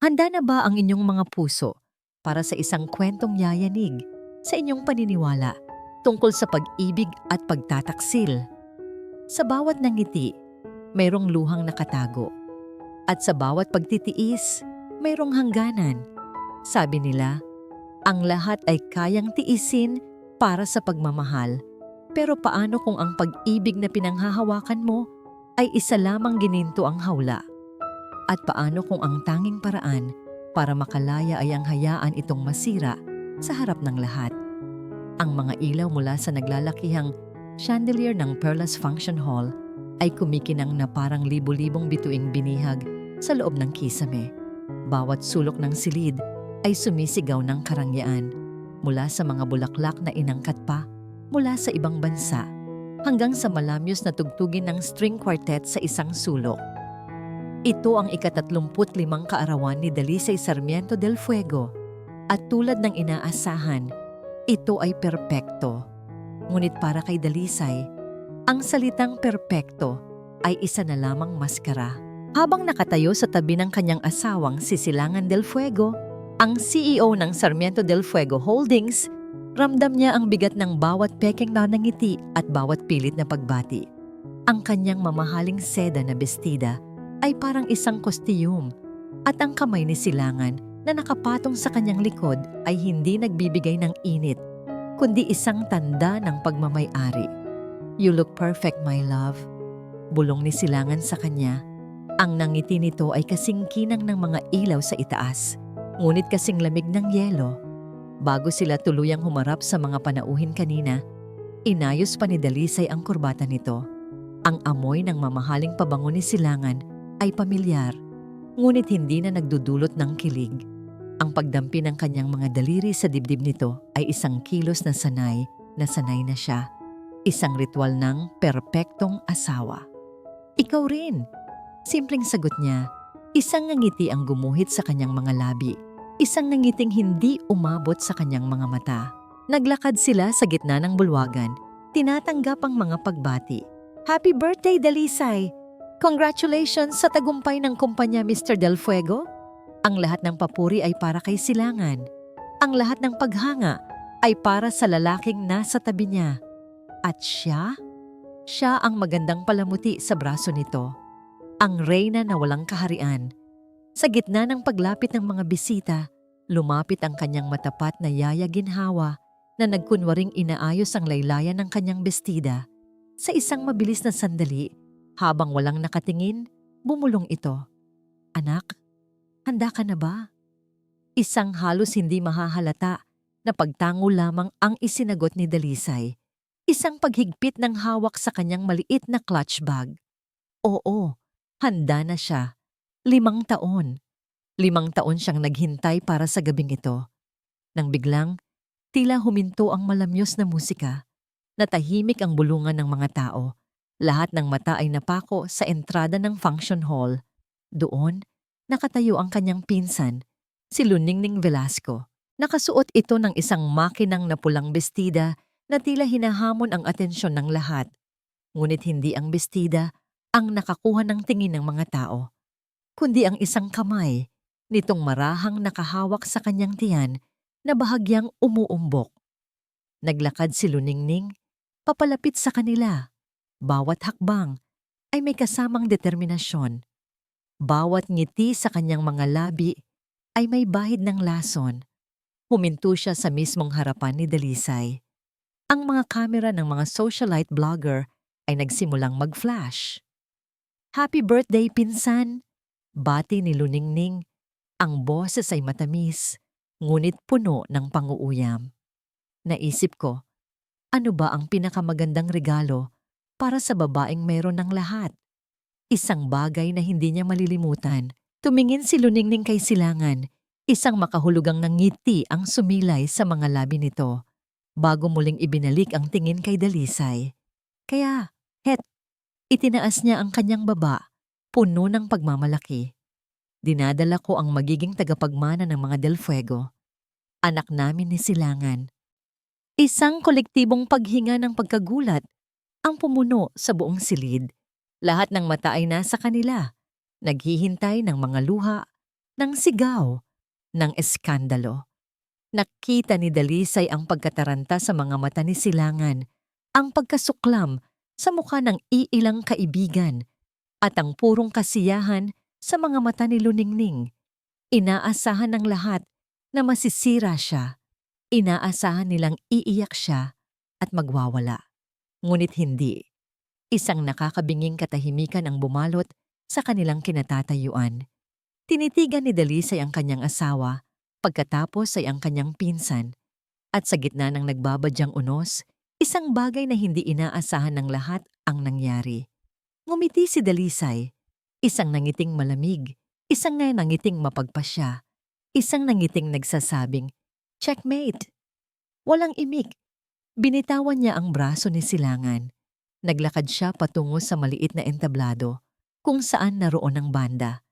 Handa na ba ang inyong mga puso para sa isang kwentong yayanig sa inyong paniniwala tungkol sa pag-ibig at pagtataksil? Sa bawat nangiti, mayroong luhang nakatago. At sa bawat pagtitiis, mayroong hangganan. Sabi nila, ang lahat ay kayang tiisin para sa pagmamahal. Pero paano kung ang pag-ibig na pinanghahawakan mo ay isa lamang gininto ang hawla? At paano kung ang tanging paraan para makalaya ay ang hayaan itong masira sa harap ng lahat? Ang mga ilaw mula sa naglalakihang chandelier ng Perlas Function Hall ay kumikinang na parang libu-libong bituing binihag sa loob ng kisame. Bawat sulok ng silid ay sumisigaw ng karangyaan, mula sa mga bulaklak na inangkat pa mula sa ibang bansa hanggang sa malamyos na tugtugin ng string quartet sa isang sulok. Ito ang ika-35 kaarawan ni Dalisay Sarmiento del Fuego at tulad ng inaasahan, ito ay perpekto. Ngunit para kay Dalisay, ang salitang perpekto ay isa na lamang maskara. Habang nakatayo sa tabi ng kanyang asawang si Silangan del Fuego, ang CEO ng Sarmiento del Fuego Holdings, ramdam niya ang bigat ng bawat pekeng nanangiti at bawat pilit na pagbati. Ang kanyang mamahaling seda na bestida ay parang isang kostiyum at ang kamay ni Silangan na nakapatong sa kanyang likod ay hindi nagbibigay ng init, kundi isang tanda ng pagmamay-ari. "You look perfect, my love," bulong ni Silangan sa kanya. Ang nangiti nito ay kasing kinang ng mga ilaw sa itaas, ngunit kasing lamig ng yelo. Bago sila tuluyang humarap sa mga panauhin kanina, inayos pa ni Dalisay ang kurbata nito. Ang amoy ng mamahaling pabango ni Silangan ay pamilyar, ngunit hindi na nagdudulot ng kilig. Ang pagdampi ng kanyang mga daliri sa dibdib nito ay isang kilos na sanay na siya. Isang ritual ng perpektong asawa. "Ikaw rin," simpleng sagot niya. Isang ngiti ang gumuhit sa kanyang mga labi. Isang ngiting hindi umabot sa kanyang mga mata. Naglakad sila sa gitna ng bulwagan, tinatanggap ang mga pagbati. "Happy birthday, Dalisay! Congratulations sa tagumpay ng kumpanya, Mr. Del Fuego." Ang lahat ng papuri ay para kay Silangan. Ang lahat ng paghanga ay para sa lalaking nasa tabi niya. At siya ang magandang palamuti sa braso nito. Ang reyna na walang kaharian. Sa gitna ng paglapit ng mga bisita, lumapit ang kanyang matapat na yaya ginhawa na nagkunwaring inaayos ang laylayan ng kanyang bestida. Sa isang mabilis na sandali, habang walang nakatingin, bumulong ito. "Anak, handa ka na ba?" Isang halos hindi mahahalata na pagtango lamang ang isinagot ni Dalisay. Isang paghigpit ng hawak sa kanyang maliit na clutch bag. Oo, handa na siya. 5 taon. 5 taon siyang naghintay para sa gabing ito. Nang biglang, tila huminto ang malamyos na musika. Natahimik ang bulungan ng mga tao. Lahat ng mata ay napako sa entrada ng function hall. Doon, nakatayo ang kanyang pinsan, si Luningning Velasco. Nakasuot ito ng isang makinang na pulang bestida na tila hinahamon ang atensyon ng lahat. Ngunit hindi ang bestida ang nakakuha ng tingin ng mga tao, kundi ang isang kamay nitong marahang nakahawak sa kanyang tiyan na bahagyang umuumbok. Naglakad si Luningning, papalapit sa kanila. Bawat hakbang ay may kasamang determinasyon. Bawat ngiti sa kanyang mga labi ay may bahid ng lason. Huminto siya sa mismong harapan ni Dalisay. Ang mga kamera ng mga socialite blogger ay nagsimulang mag-flash. "Happy birthday, pinsan!" Bati ni Luningning. Ang boses ay matamis, ngunit puno ng panguuyam. Naisip ko, ano ba ang pinakamagandang regalo para sa babaeng meron ng lahat? Isang bagay na hindi niya malilimutan. Tumingin si Luningning kay Silangan. Isang makahulugang ngiti ang sumilay sa mga labi nito, bago muling ibinalik ang tingin kay Dalisay. Kaya, itinaas niya ang kanyang baba, puno ng pagmamalaki. "Dinadala ko ang magiging tagapagmana ng mga Del Fuego. Anak namin ni Silangan." Isang kolektibong paghinga ng pagkagulat ang pumuno sa buong silid. Lahat ng mata ay nasa kanila, naghihintay ng mga luha ng sigaw, ng eskandalo. Nakita ni Dalisay ang pagkataranta sa mga mata ni Silangan, ang pagkasuklam sa mukha ng iilang kaibigan, at ang purong kasiyahan sa mga mata ni Luningning. Inaasahan ng lahat na masisira siya. Inaasahan nilang iiyak siya at magwawala. Ngunit hindi. Isang nakakabinging katahimikan ang bumalot sa kanilang kinatatayuan. Tinitigan ni Dalisay ang kanyang asawa, pagkatapos ay ang kanyang pinsan. At sa gitna ng nagbabadyang unos, isang bagay na hindi inaasahan ng lahat ang nangyari. Ngumiti si Dalisay, isang nangiting malamig, isang nangiting mapagpasya, isang nangiting nagsasabing, "Checkmate!" Walang imik. Binitawan niya ang braso ni Silangan. Naglakad siya patungo sa maliit na entablado, kung saan naroon ang banda.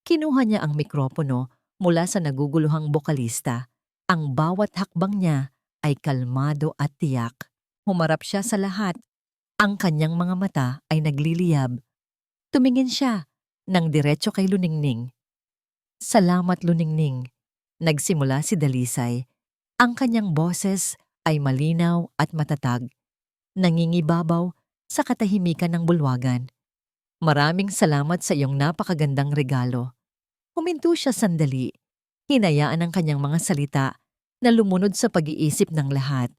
Kinuha niya ang mikropono mula sa naguguluhang bokalista. Ang bawat hakbang niya ay kalmado at tiyak. Humarap siya sa lahat. Ang kanyang mga mata ay nagliliyab. Tumingin siya ng diretso kay Luningning. "Salamat, Luningning." Nagsimula si Dalisay. Ang kanyang boses ay malinaw at matatag, nangingibabaw sa katahimikan ng bulwagan. "Maraming salamat sa iyong napakagandang regalo." Huminto siya sandali. Hinayaan ang kanyang mga salita na lumunod sa pag-iisip ng lahat.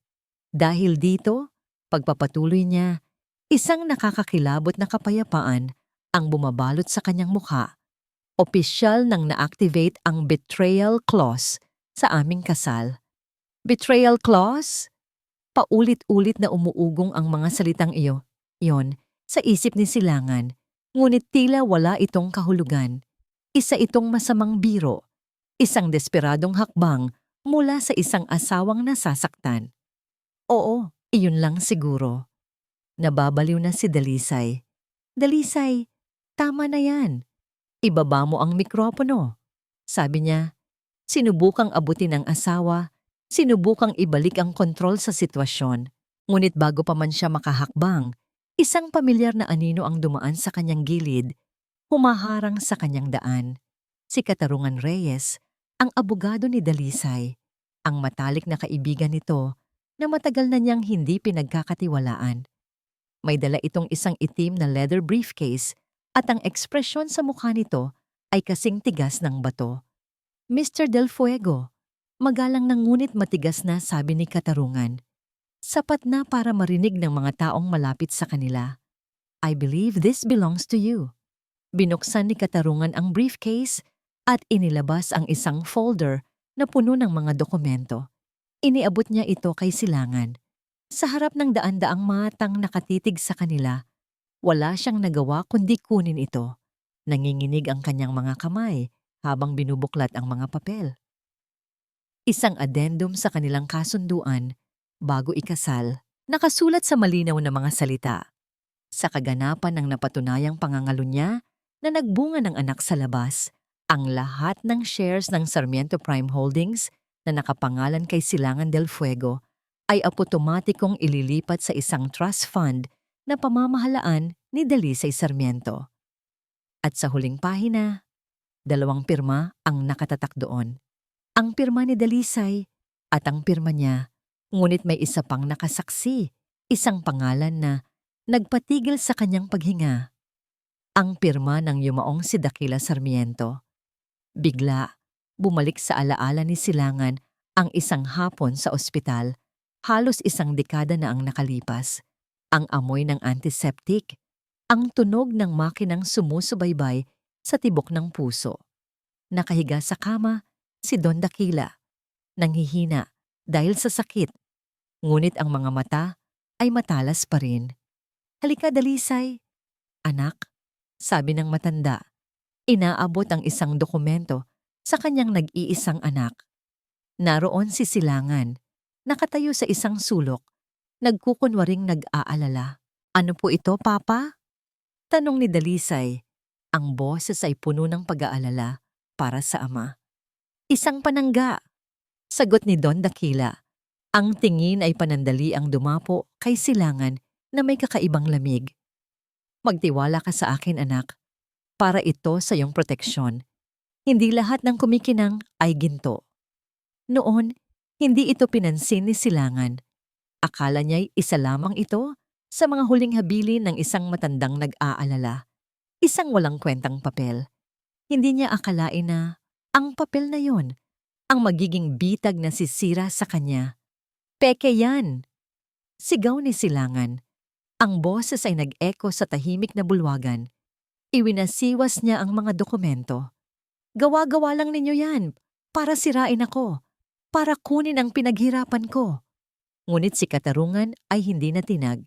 Dahil dito, pagpapatuloy niya, isang nakakakilabot na kapayapaan ang bumabalot sa kanyang mukha. Opisyal nang na-activate ang betrayal clause sa aming kasal. Betrayal clause? Paulit-ulit na umuugong ang mga salitang iyon sa isip ni Silangan, ngunit tila wala itong kahulugan. Isa itong masamang biro, isang desperadong hakbang mula sa isang asawang nasasaktan. Oo, iyon lang siguro. Nababaliw na si Dalisay. "Dalisay, tama na yan. Ibaba mo ang mikropono." Sabi niya. Sinubukang abutin ang asawa, sinubukang ibalik ang kontrol sa sitwasyon. Ngunit bago pa man siya makahakbang, isang pamilyar na anino ang dumaan sa kanyang gilid, humaharang sa kanyang daan. Si Katarungan Reyes, ang abogado ni Dalisay, ang matalik na kaibigan nito na matagal na niyang hindi pinagkakatiwalaan. May dala itong isang itim na leather briefcase at ang ekspresyon sa mukha nito ay kasing tigas ng bato. "Mr. Del Fuego," magalang na ngunit matigas na sabi ni Katarungan. Sapat na para marinig ng mga taong malapit sa kanila. "I believe this belongs to you." Binuksan ni Katarungan ang briefcase at inilabas ang isang folder na puno ng mga dokumento. Iniabot niya ito kay Silangan. Sa harap ng daan-daang matang nakatitig sa kanila, wala siyang nagawa kundi kunin ito. Nanginginig ang kanyang mga kamay habang binubuklat ang mga papel. Isang addendum sa kanilang kasunduan bago ikasal, nakasulat sa malinaw na mga salita. Sa kaganapan ng napatunayang pangangalo niya na nagbunga ng anak sa labas, ang lahat ng shares ng Sarmiento Prime Holdings na nakapangalan kay Silangan del Fuego ay automatikong ililipat sa isang trust fund na pamamahalaan ni Dalisay Sarmiento. At sa huling pahina, 2 pirma ang nakatatak doon. Ang pirma ni Dalisay at ang pirma niya, ngunit may isa pang nakasaksi, isang pangalan na nagpatigil sa kanyang paghinga. Ang pirma ng yumaong si Daquila Sarmiento. Bigla, bumalik sa alaala ni Silangan ang isang hapon sa ospital, halos 1 dekada na ang nakalipas. Ang amoy ng antiseptic, ang tunog ng makinang sumusubaybay sa tibok ng puso. Nakahiga sa kama, si Don Daquila, nanghihina dahil sa sakit, ngunit ang mga mata ay matalas pa rin. "Halika, Dalisay." "Anak," sabi ng matanda, inaabot ang isang dokumento sa kanyang nag-iisang anak. Naroon si Silangan, nakatayo sa isang sulok, nagkukunwaring nag-aalala. "Ano po ito, Papa?" tanong ni Dalisay. Ang boses ay puno ng pag-aalala para sa ama. "Isang panangga," sagot ni Don Daquila. Ang tingin ay panandali ang dumapo kay Silangan na may kakaibang lamig. "Magtiwala ka sa akin, anak. Para ito sa iyong proteksyon. Hindi lahat ng kumikinang ay ginto. Noon, hindi ito pinansin ni Silangan. Akala niya'y isa lamang ito sa mga huling habilin ng isang matandang nag-aalala. Isang walang kwentang papel. Hindi niya akalain na ang papel na yon ang magiging bitag na sisira sa kanya. Peke yan! Sigaw ni Silangan. Ang boses ay nag-echo sa tahimik na bulwagan. Iwinasiwas niya ang mga dokumento. Gawa-gawa lang ninyo yan para sirain ako, para kunin ang pinaghirapan ko. Ngunit si Katarungan ay hindi natinag.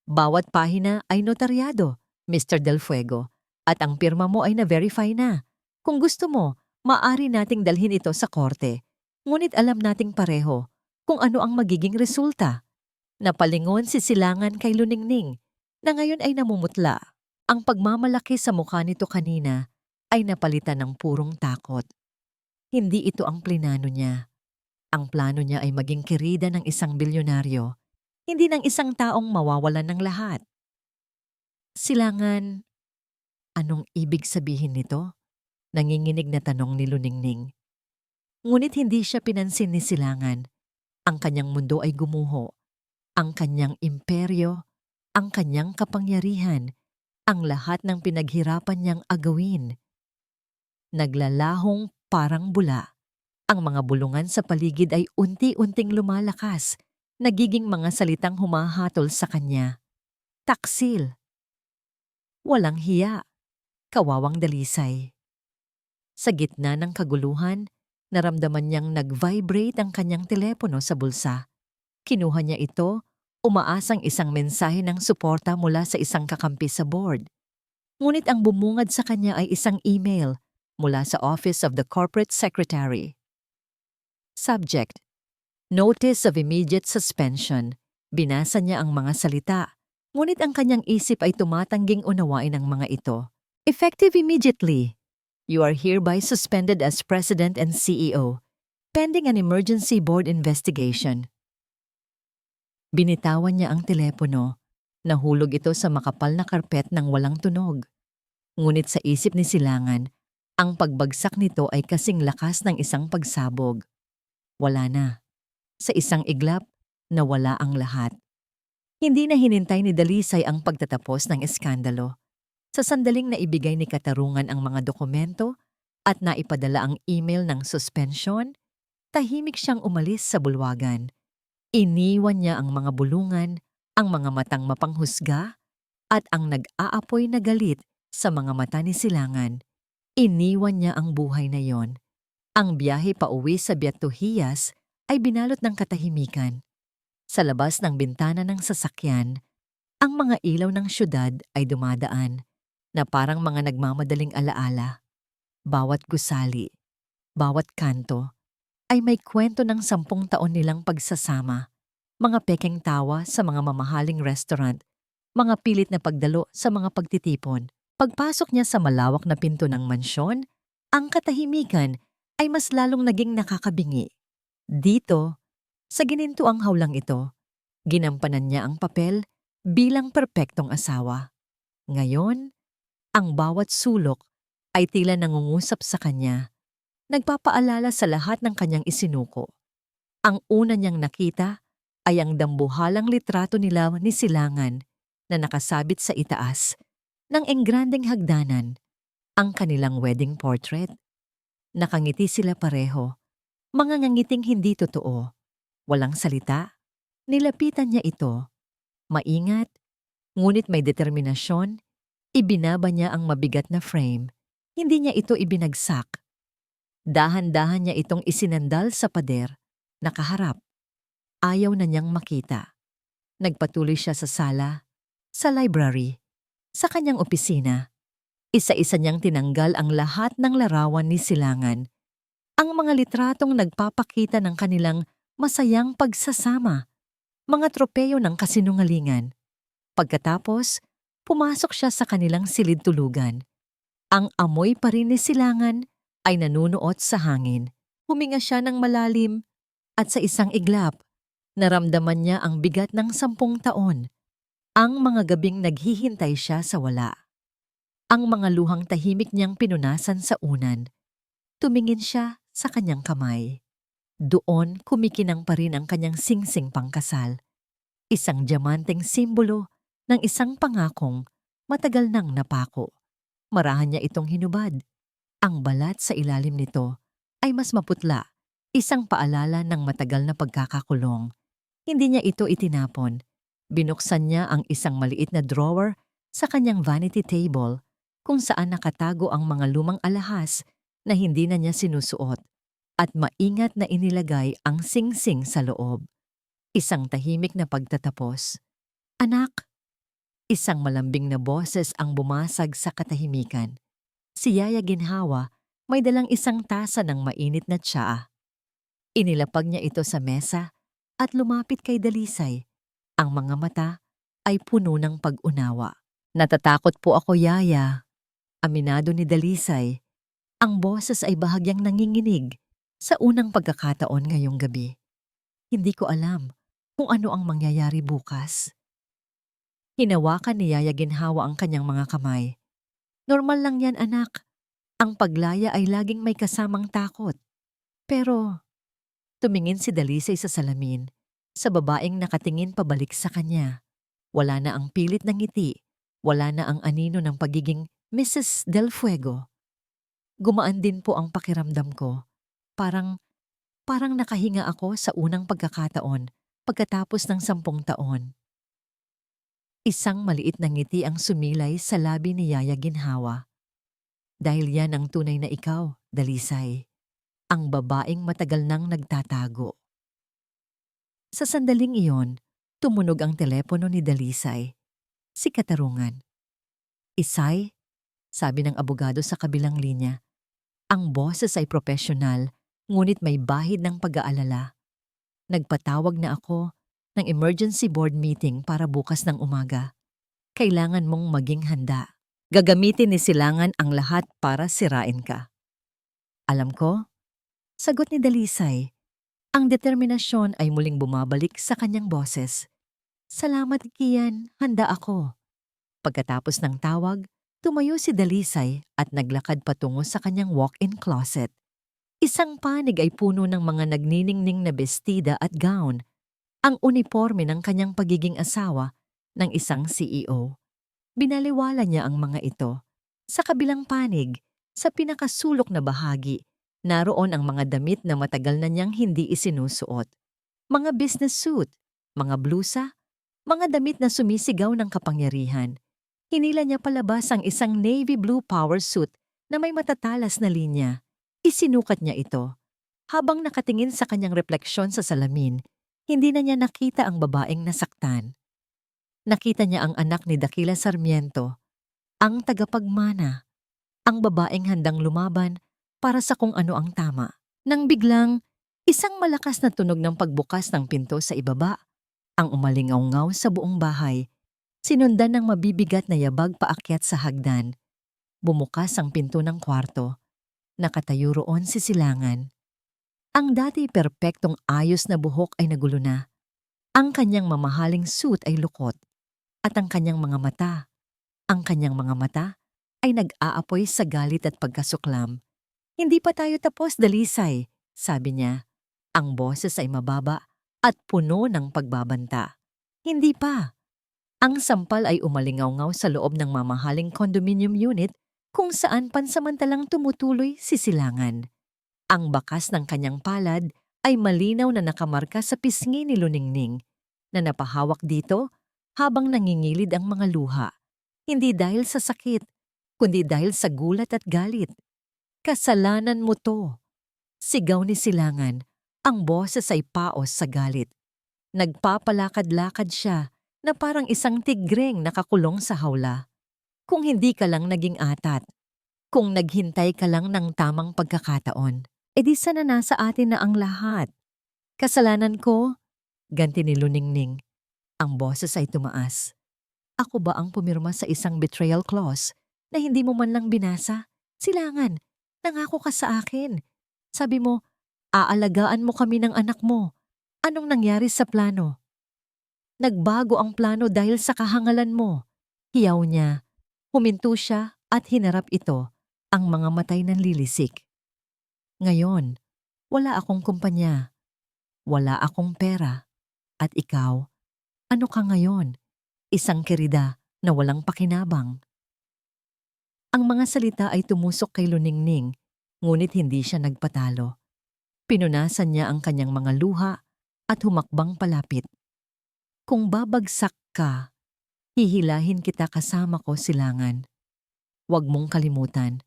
Bawat pahina ay notaryado, Mr. Del Fuego, at ang pirma mo ay na-verify na. Kung gusto mo, maaari nating dalhin ito sa korte. Ngunit alam nating pareho kung ano ang magiging resulta. Napalingon si Silangan kay Luningning na ngayon ay namumutla. Ang pagmamalaki sa mukha nito kanina ay napalitan ng purong takot. Hindi ito ang plinano niya. Ang plano niya ay maging kirida ng isang bilyonaryo, hindi ng isang taong mawawalan ng lahat. Silangan, anong ibig sabihin nito? Nanginginig na tanong ni Luningning. Ngunit hindi siya pinansin ni Silangan. Ang kanyang mundo ay gumuho. Ang kanyang imperyo, ang kanyang kapangyarihan, ang lahat ng pinaghirapan niyang agawin. Naglalahong parang bula. Ang mga bulungan sa paligid ay unti-unting lumalakas, nagiging mga salitang humahatol sa kanya. Taksil. Walang hiya. Kawawang dalisay. Sa gitna ng kaguluhan, naramdaman niyang nag-vibrate ang kanyang telepono sa bulsa. Kinuha niya ito, umaasang isang mensahe ng suporta mula sa isang kakampi sa board. Ngunit ang bumungad sa kanya ay isang email mula sa Office of the Corporate Secretary. Subject: Notice of Immediate Suspension. Binasa niya ang mga salita, ngunit ang kanyang isip ay tumatangging unawain ang mga ito. Effective immediately. You are hereby suspended as President and CEO, pending an emergency board investigation. Binitawan niya ang telepono. Nahulog ito sa makapal na karpet ng walang tunog. Ngunit sa isip ni Silangan, ang pagbagsak nito ay kasing lakas ng isang pagsabog. Wala na. Sa isang iglap, nawala ang lahat. Hindi na hinintay ni Dalisay ang pagtatapos ng eskandalo. Sa sandaling naibigay ni Katarungan ang mga dokumento at naipadala ang email ng suspension, tahimik siyang umalis sa bulwagan. Iniwan niya ang mga bulungan, ang mga matang mapanghusga, at ang nag-aapoy na galit sa mga mata ni Silangan. Iniwan niya ang buhay na yon. Ang biyahe pauwi sa Beatuhías ay binalot ng katahimikan. Sa labas ng bintana ng sasakyan, ang mga ilaw ng syudad ay dumadaan na parang mga nagmamadaling alaala. Bawat gusali, bawat kanto, ay may kwento ng 10 taon nilang pagsasama. Mga pekeng tawa sa mga mamahaling restaurant, mga pilit na pagdalo sa mga pagtitipon. Pagpasok niya sa malawak na pinto ng mansyon, ang katahimikan ay mas lalong naging nakakabingi. Dito, sa ginintuang hawlang ito, ginampanan niya ang papel bilang perpektong asawa. Ngayon, ang bawat sulok ay tila nangungusap sa kanya, nagpapaalala sa lahat ng kanyang isinuko. Ang una niyang nakita ay ang dambuhalang litrato nila ni Silangan na nakasabit sa itaas ng engrandeng hagdanan, ang kanilang wedding portrait. Nakangiti sila pareho, mga ngangiting hindi totoo. Walang salita, nilapitan niya ito. Maingat, ngunit may determinasyon, ibinaba niya ang mabigat na frame. Hindi niya ito ibinagsak. Dahan-dahan niya itong isinandal sa pader, nakaharap. Ayaw na niyang makita. Nagpatuloy siya sa sala, sa library, sa kanyang opisina. Isa-isa niyang tinanggal ang lahat ng larawan ni Silangan. Ang mga litratong nagpapakita ng kanilang masayang pagsasama, mga tropeyo ng kasinungalingan. Pagkatapos, pumasok siya sa kanilang silid-tulugan. Ang amoy pa rin ni Silangan ay nanunuot sa hangin. Huminga siya ng malalim at sa isang iglap, naramdaman niya ang bigat ng 10 taon. Ang mga gabing naghihintay siya sa wala. Ang mga luhang tahimik niyang pinunasan sa unan. Tumingin siya sa kanyang kamay. Doon kumikinang pa rin ang kanyang singsing pangkasal. Isang diamanteng simbolo ng isang pangakong matagal nang napako. Marahan niya itong hinubad. Ang balat sa ilalim nito ay mas maputla, isang paalala ng matagal na pagkakakulong. Hindi niya ito itinapon. Binuksan niya ang isang maliit na drawer sa kanyang vanity table kung saan nakatago ang mga lumang alahas na hindi na niya sinusuot at maingat na inilagay ang singsing sa loob. Isang tahimik na pagtatapos. "Anak!" Isang malambing na boses ang bumasag sa katahimikan. Si Yaya Ginhawa may dalang isang tasa ng mainit na tsaa. Inilapag niya ito sa mesa at lumapit kay Dalisay. Ang mga mata ay puno ng pag-unawa. "Natatakot po ako, Yaya." Aminado ni Dalisay. Ang boses ay bahagyang nanginginig sa unang pagkakataon ngayong gabi. "Hindi ko alam kung ano ang mangyayari bukas." Hinawakan ni Yaya Ginhawa ang kanyang mga kamay. "Normal lang yan, anak. Ang paglaya ay laging may kasamang takot." Pero tumingin si Dalisay sa salamin, sa babaeng nakatingin pabalik sa kanya. Wala na ang pilit ng ngiti, wala na ang anino ng pagiging Mrs. Del Fuego. Gumaan din po ang pakiramdam ko. Parang nakahinga ako sa unang pagkakataon pagkatapos ng 10 taon. Isang maliit na ngiti ang sumilay sa labi ni Yaya Ginhawa. "Dahil yan ang tunay na ikaw, Dalisay. Ang babaeng matagal nang nagtatago." Sa sandaling iyon, tumunog ang telepono ni Dalisay. Si Katarungan. "Isay?" sabi ng abogado sa kabilang linya. Ang boses ay profesional, ngunit may bahid ng pag-aalala. "Nagpatawag na ako ng emergency board meeting para bukas ng umaga. Kailangan mong maging handa. Gagamitin ni Silangan ang lahat para sirain ka." "Alam ko," sagot ni Dalisay. Ang determinasyon ay muling bumabalik sa kanyang boses. "Salamat, Kian. Handa ako." Pagkatapos ng tawag, tumayo si Dalisay at naglakad patungo sa kanyang walk-in closet. Isang panig ay puno ng mga nagniningning na bestida at gown, ang uniforme ng kanyang pagiging asawa ng isang CEO. Binaliwala niya ang mga ito. Sa kabilang panig, sa pinakasulok na bahagi, naroon ang mga damit na matagal na niyang hindi isinusuot. Mga business suit, mga blusa, mga damit na sumisigaw ng kapangyarihan. Hinila niya palabas ang isang navy blue power suit na may matatalas na linya. Isinukat niya ito. Habang nakatingin sa kanyang refleksyon sa salamin, hindi na niya nakita ang babaeng nasaktan. Nakita niya ang anak ni Dakila Sarmiento, ang tagapagmana, ang babaeng handang lumaban para sa kung ano ang tama. Nang biglang, isang malakas na tunog ng pagbukas ng pinto sa ibaba, ang umalingaw-ngaw sa buong bahay, sinundan ng mabibigat na yabag paakyat sa hagdan. Bumukas ang pinto ng kwarto. Nakatayo roon si Silangan. Ang dati perpektong ayos na buhok ay nagulo na. Ang kanyang mamahaling suit ay lukot. At ang kanyang mga mata ay nag-aapoy sa galit at pagkasuklam. "Hindi pa tayo tapos, Dalisay," sabi niya. Ang boses ay mababa at puno ng pagbabanta. "Hindi pa." Ang sampal ay umalingaw-ngaw sa loob ng mamahaling condominium unit kung saan pansamantalang tumutuloy si Silangan. Ang bakas ng kanyang palad ay malinaw na nakamarka sa pisngi ni Luningning na napahawak dito habang nangingilid ang mga luha. Hindi dahil sa sakit, kundi dahil sa gulat at galit. "Kasalanan mo to!" sigaw ni Silangan. Ang boses ay paos sa galit. Nagpapalakad-lakad siya na parang isang tigreng nakakulong sa hawla. "Kung hindi ka lang naging atat, kung naghintay ka lang ng tamang pagkakataon, edi sana nasa atin na ang lahat." "Kasalanan ko?" ganti ni Luningning. Ang boses ay tumaas. "Ako ba ang pumirma sa isang betrayal clause na hindi mo man lang binasa? Silangan, nangako ka sa akin. Sabi mo, aalagaan mo kami ng anak mo. Anong nangyari sa plano?" "Nagbago ang plano dahil sa kahangalan mo." Hiyaw niya. Huminto siya at hinarap ito, ang mga matay nanlilisik. Ngayon, wala akong kumpanya, wala akong pera. At ikaw, ano ka ngayon? Isang kerida na walang pakinabang. Ang mga salita ay tumusok kay Luningning, ngunit hindi siya nagpatalo. Pinunasan niya ang kanyang mga luha at humakbang palapit. Kung babagsak ka, hihilahin kita kasama ko, Silangan. Huwag mong kalimutan,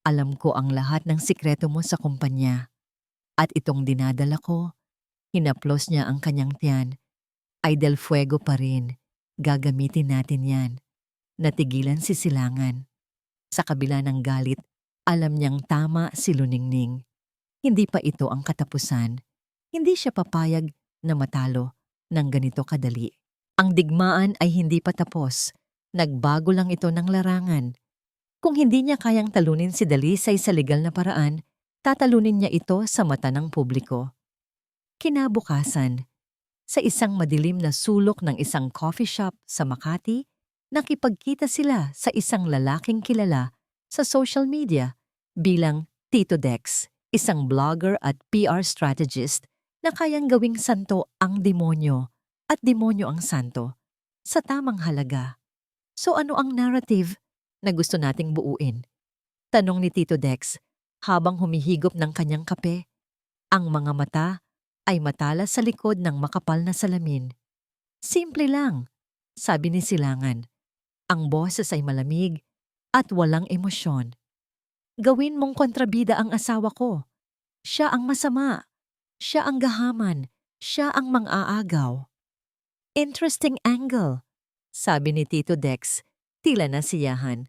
alam ko ang lahat ng sikreto mo sa kumpanya. At itong dinadala ko, hinaplos niya ang kanyang tiyan, ay del fuego pa rin. Gagamitin natin yan. Natigilan si Silangan. Sa kabila ng galit, alam niyang tama si Luningning. Hindi pa ito ang katapusan. Hindi siya papayag na matalo ng ganito kadali. Ang digmaan ay hindi pa tapos. Nagbago lang ito ng larangan. Kung hindi niya kayang talunin si Dalisay sa legal na paraan, tatalunin niya ito sa mata ng publiko. Kinabukasan, sa isang madilim na sulok ng isang coffee shop sa Makati, nakipagkita sila sa isang lalaking kilala sa social media bilang Tito Dex, isang blogger at PR strategist na kayang gawing santo ang demonyo at demonyo ang santo sa tamang halaga. So ano ang narrative na gusto nating buuin? Tanong ni Tito Dex habang humihigop ng kanyang kape. Ang mga mata ay matalas sa likod ng makapal na salamin. Simple lang, sabi ni Silangan. Ang boses ay malamig at walang emosyon. Gawin mong kontrabida ang asawa ko. Siya ang masama. Siya ang gahaman. Siya ang mang-aagaw. Interesting angle, sabi ni Tito Dex, tila nasiyahan.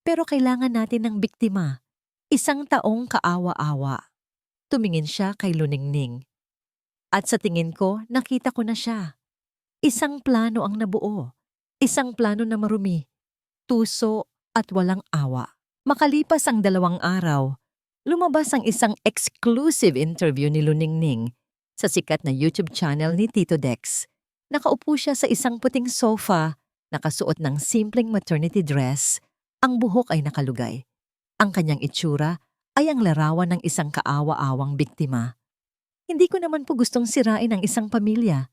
Pero kailangan natin ng biktima. Isang taong kaawa-awa. Tumingin siya kay Luningning. At sa tingin ko, nakita ko na siya. Isang plano ang nabuo. Isang plano na marumi, tuso at walang awa. Makalipas ang 2 araw, lumabas ang isang exclusive interview ni Luningning sa sikat na YouTube channel ni Tito Dex. Nakaupo siya sa isang puting sofa, nakasuot ng simpleng maternity dress, ang buhok ay nakalugay. Ang kanyang itsura ay ang larawan ng isang kaawa-awang biktima. Hindi ko naman po gustong sirain ang isang pamilya.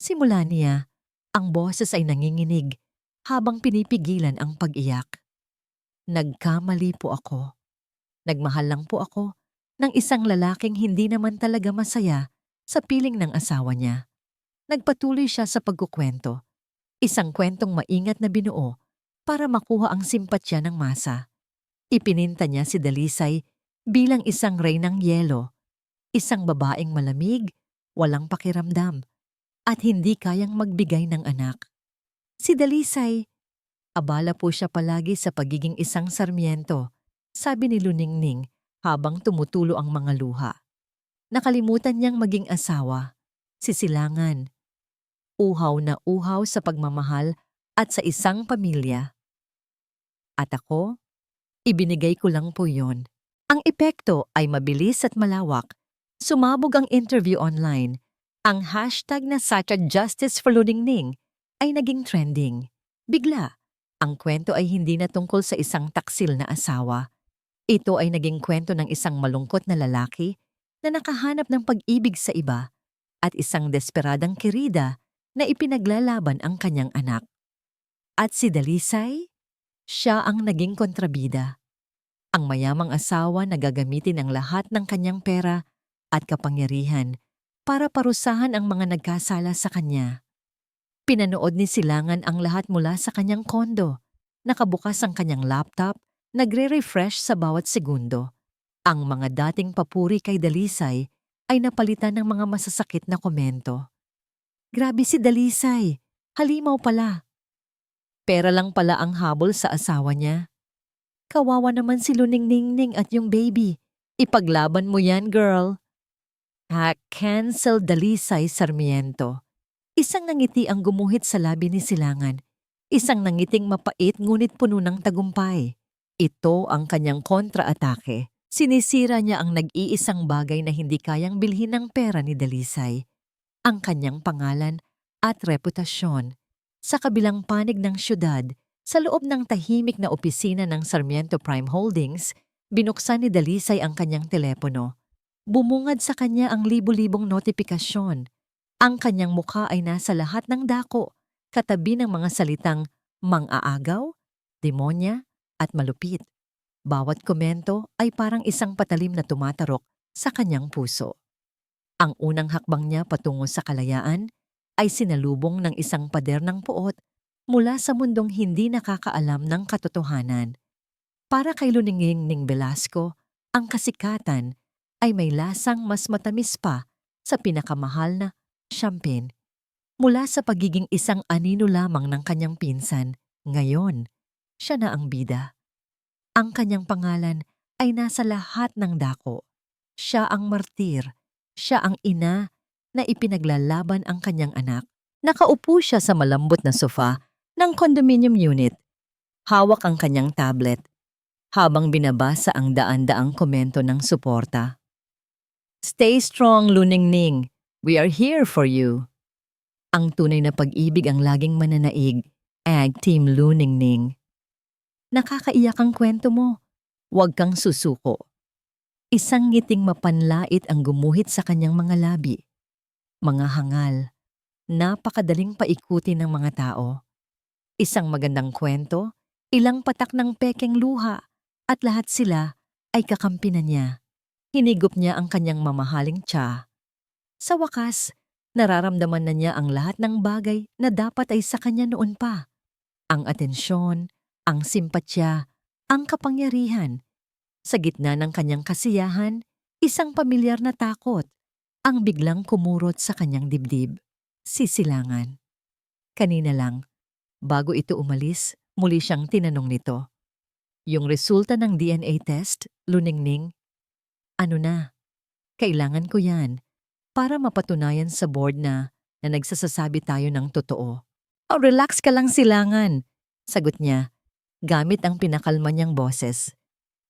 Simula niya, ang boses ay nanginginig habang pinipigilan ang pag-iyak. Nagkamali po ako. Nagmahal lang po ako ng isang lalaking hindi naman talaga masaya sa piling ng asawa niya. Nagpatuloy siya sa pagkukwento. Isang kwentong maingat na binuo para makuha ang simpatya ng masa. Ipininta niya si Dalisay bilang isang reynang yelo. Isang babaeng malamig, walang pakiramdam, at hindi kayang magbigay ng anak. Si Dalisay, abala po siya palagi sa pagiging isang sarmiento, sabi ni Luningning habang tumutulo ang mga luha. Nakalimutan niyang maging asawa, si Silangan. Uhaw na uhaw sa pagmamahal at sa isang pamilya. At ako, ibinigay ko lang po yon. Ang epekto ay mabilis at malawak. Sumabog ang interview online. Ang hashtag na #Justice for Luningning ay naging trending. Bigla, ang kwento ay hindi na tungkol sa isang taksil na asawa. Ito ay naging kwento ng isang malungkot na lalaki na nakahanap ng pag-ibig sa iba at isang desperadang kerida na ipinaglalaban ang kanyang anak. At si Dalisay? Siya ang naging kontrabida. Ang mayamang asawa na gagamitin ang lahat ng kanyang pera at kapangyarihan para parusahan ang mga nagkasala sa kanya. Pinanood ni Silangan ang lahat mula sa kanyang kondo. Nakabukas ang kanyang laptop, nagre-refresh sa bawat segundo. Ang mga dating papuri kay Dalisay ay napalitan ng mga masasakit na komento. Grabe si Dalisay, halimaw pala. Pera lang pala ang habol sa asawa niya. Kawawa naman si Luningning at yung baby. Ipaglaban mo yan, girl. Cancel Dalisay Sarmiento. Isang nangiti ang gumuhit sa labi ni Silangan. Isang nangiting mapait ngunit puno ng tagumpay. Ito ang kanyang kontra-atake. Sinisira niya ang nag-iisang bagay na hindi kayang bilhin ng pera ni Dalisay. Ang kanyang pangalan at reputasyon. Sa kabilang panig ng syudad, sa loob ng tahimik na opisina ng Sarmiento Prime Holdings, Binuksan ni Dalisay ang kanyang telepono. Bumungad sa kanya ang libu-libong notifikasyon. Ang kanyang mukha ay nasa lahat ng dako, katabi ng mga salitang mang-aagaw, demonya, at malupit. Bawat komento ay parang isang patalim na tumatarok sa kanyang puso. Ang unang hakbang niya patungo sa kalayaan ay sinalubong ng isang pader ng puot mula sa mundong hindi nakakaalam ng katotohanan. Para kay Luningning Velasco, ang kasikatan ay may lasang mas matamis pa sa pinakamahal na champagne. Mula sa pagiging isang anino lamang ng kanyang pinsan, ngayon, siya na ang bida. Ang kanyang pangalan ay nasa lahat ng dako. Siya ang martir, siya ang ina na ipinaglalaban ang kanyang anak. Nakaupo siya sa malambot na sofa ng condominium unit. Hawak ang kanyang tablet habang binabasa ang daan-daang komento ng suporta. Stay strong, Luningning. We are here for you. Ang tunay na pag-ibig ang laging mananaig. Ag Team Luningning. Nakakaiyak ang kwento mo. Huwag kang susuko. Isang ngiting mapanlait ang gumuhit sa kanyang mga labi. Mga hangal. Napakadaling paikutin ng mga tao. Isang magandang kwento, ilang patak ng pekeng luha, at lahat sila ay kakampi na niya. Hinigop niya ang kanyang mamahaling tsa. Sa wakas, nararamdaman na niya ang lahat ng bagay na dapat ay sa kanya noon pa. Ang atensyon, ang simpatya, ang kapangyarihan. Sa gitna ng kanyang kasiyahan, isang pamilyar na takot ang biglang kumurot sa kanyang dibdib. Sisilangan. Kanina lang, bago ito umalis, muli siyang tinanong nito. Yung resulta ng DNA test, Luningning, ano na? Kailangan ko yan para mapatunayan sa board na nagsasasabi tayo ng totoo. Oh, relax ka lang, Silangan, sagot niya, gamit ang pinakalma niyang boses.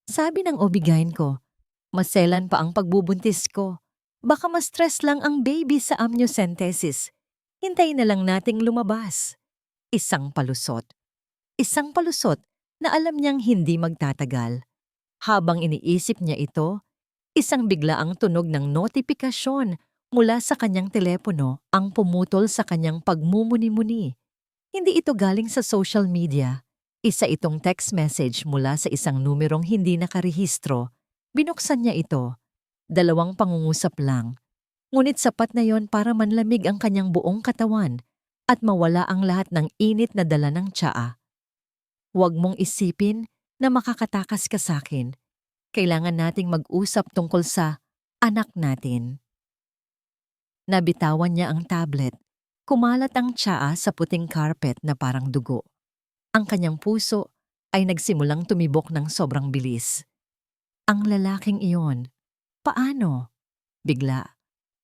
Sabi ng OB-GYN ko, maselan pa ang pagbubuntis ko. Baka ma-stress lang ang baby sa amniocentesis. Hintayin na lang nating lumabas. Isang palusot. Isang palusot na alam niyang hindi magtatagal. Habang iniisip niya ito, isang biglaang tunog ng notifikasyon mula sa kanyang telepono ang pumutol sa kanyang pagmumuni-muni. Hindi ito galing sa social media. Isa itong text message mula sa isang numerong hindi nakarehistro. Binuksan niya ito. 2 pangungusap lang. Ngunit sapat na yon para manlamig ang kanyang buong katawan at mawala ang lahat ng init na dala ng tsaa. Huwag mong isipin na makakatakas ka sa akin. Kailangan nating mag-usap tungkol sa anak natin. Nabitawan niya ang tablet. Kumalat ang tsaa sa puting carpet na parang dugo. Ang kanyang puso ay nagsimulang tumibok ng sobrang bilis. Ang lalaking iyon, paano? Bigla,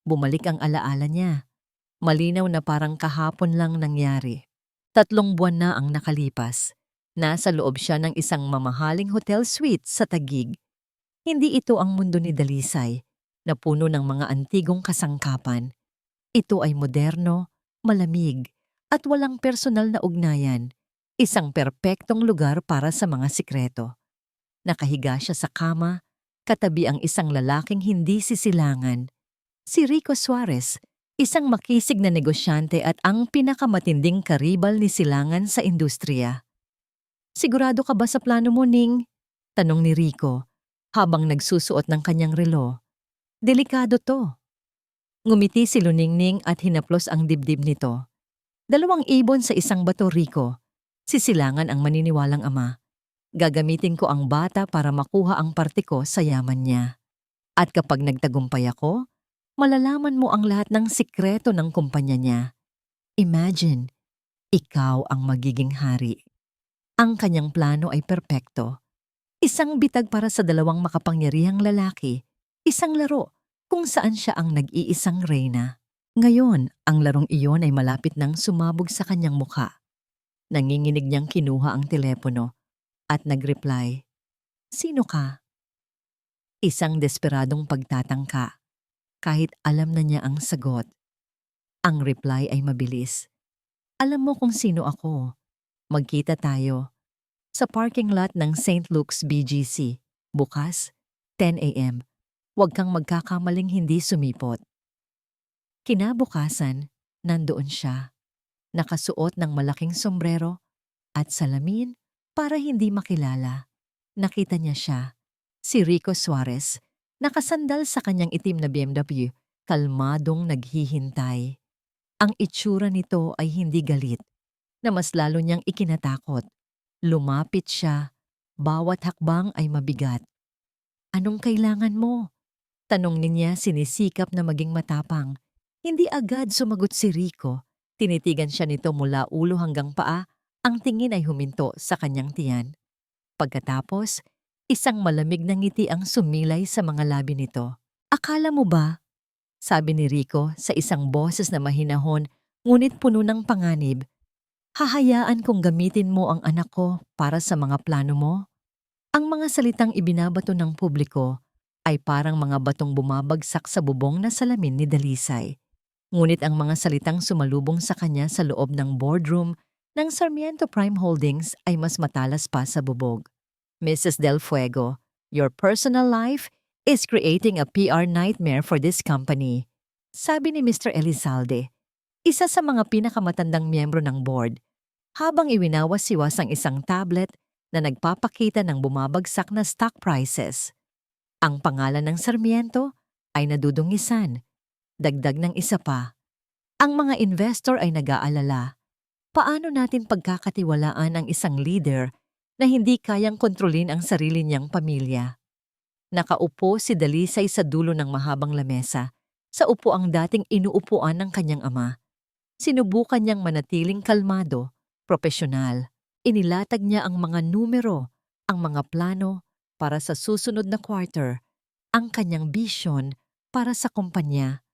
bumalik ang alaala niya. Malinaw na parang kahapon lang nangyari. 3 buwan na ang nakalipas. Nasa loob siya ng isang mamahaling hotel suite sa Taguig. Hindi ito ang mundo ni Dalisay, na puno ng mga antigong kasangkapan. Ito ay moderno, malamig, at walang personal na ugnayan. Isang perpektong lugar para sa mga sikreto. Nakahiga siya sa kama, katabi ang isang lalaking hindi sisilangan. Si Rico Suarez, isang makisig na negosyante at ang pinakamatinding karibal ni Silangan sa industriya. Sigurado ka ba sa plano mo, Ning? Tanong ni Rico, habang nagsusuot ng kanyang relo. Delikado to. Ngumiti si Luningning at hinaplos ang dibdib nito. 2 ibon sa isang bato, Rico. Sisilangan ang maniniwalang ama. Gagamitin ko ang bata para makuha ang parte ko sa yaman niya. At kapag nagtagumpay ako, malalaman mo ang lahat ng sikreto ng kumpanya niya. Imagine, ikaw ang magiging hari. Ang kanyang plano ay perpekto. Isang bitag para sa 2 makapangyarihang lalaki, isang laro kung saan siya ang nag-iisang reyna. Ngayon, ang larong iyon ay malapit nang sumabog sa kanyang mukha. Nanginginig niyang kinuha ang telepono at nag-reply, "Sino ka?" Isang desperadong pagtatangka, kahit alam na niya ang sagot. Ang reply ay mabilis. "Alam mo kung sino ako. Magkita tayo sa parking lot ng St. Luke's BGC. Bukas, 10 a.m. Huwag kang magkakamaling hindi sumipot. Kinabukasan, nandoon siya, nakasuot ng malaking sombrero at salamin para hindi makilala. Nakita niya siya, si Rico Suarez, nakasandal sa kanyang itim na BMW, kalmadong naghihintay. Ang itsura nito ay hindi galit, na mas lalo niyang ikinatakot. Lumapit siya, bawat hakbang ay mabigat. "Anong kailangan mo?" Tanong niya sinisikap na maging matapang. Hindi agad sumagot si Rico. Tinitigan siya nito mula ulo hanggang paa, ang tingin ay huminto sa kanyang tiyan. Pagkatapos, isang malamig na ngiti ang sumilay sa mga labi nito. "Akala mo ba?" sabi ni Rico sa isang boses na mahinahon ngunit puno ng panganib. "Hahayaan kong gamitin mo ang anak ko para sa mga plano mo?" Ang mga salitang ibinabato ng publiko ay parang mga batong bumabagsak sa bubong na salamin ni Dalisay. Ngunit ang mga salitang sumalubong sa kanya sa loob ng boardroom ng Sarmiento Prime Holdings ay mas matalas pa sa bubog. "Mrs. Del Fuego, your personal life is creating a PR nightmare for this company," sabi ni Mr. Elizalde, isa sa mga pinakamatandang miyembro ng board, habang iwinawas-iwas ang isang tablet na nagpapakita ng bumabagsak na stock prices. Ang pangalan ng Sarmiento ay nadudungisan. Dagdag ng isa pa. Ang mga investor ay nag-aalala. Paano natin pagkakatiwalaan ang isang leader na hindi kayang kontrolin ang sarili niyang pamilya? Nakaupo si Dalisay sa dulo ng mahabang lamesa, sa upuang dating inuupuan ng kanyang ama. Sinubukan niyang manatiling kalmado, propesyonal. Inilatag niya ang mga numero, ang mga plano para sa susunod na quarter, ang kanyang vision para sa kumpanya.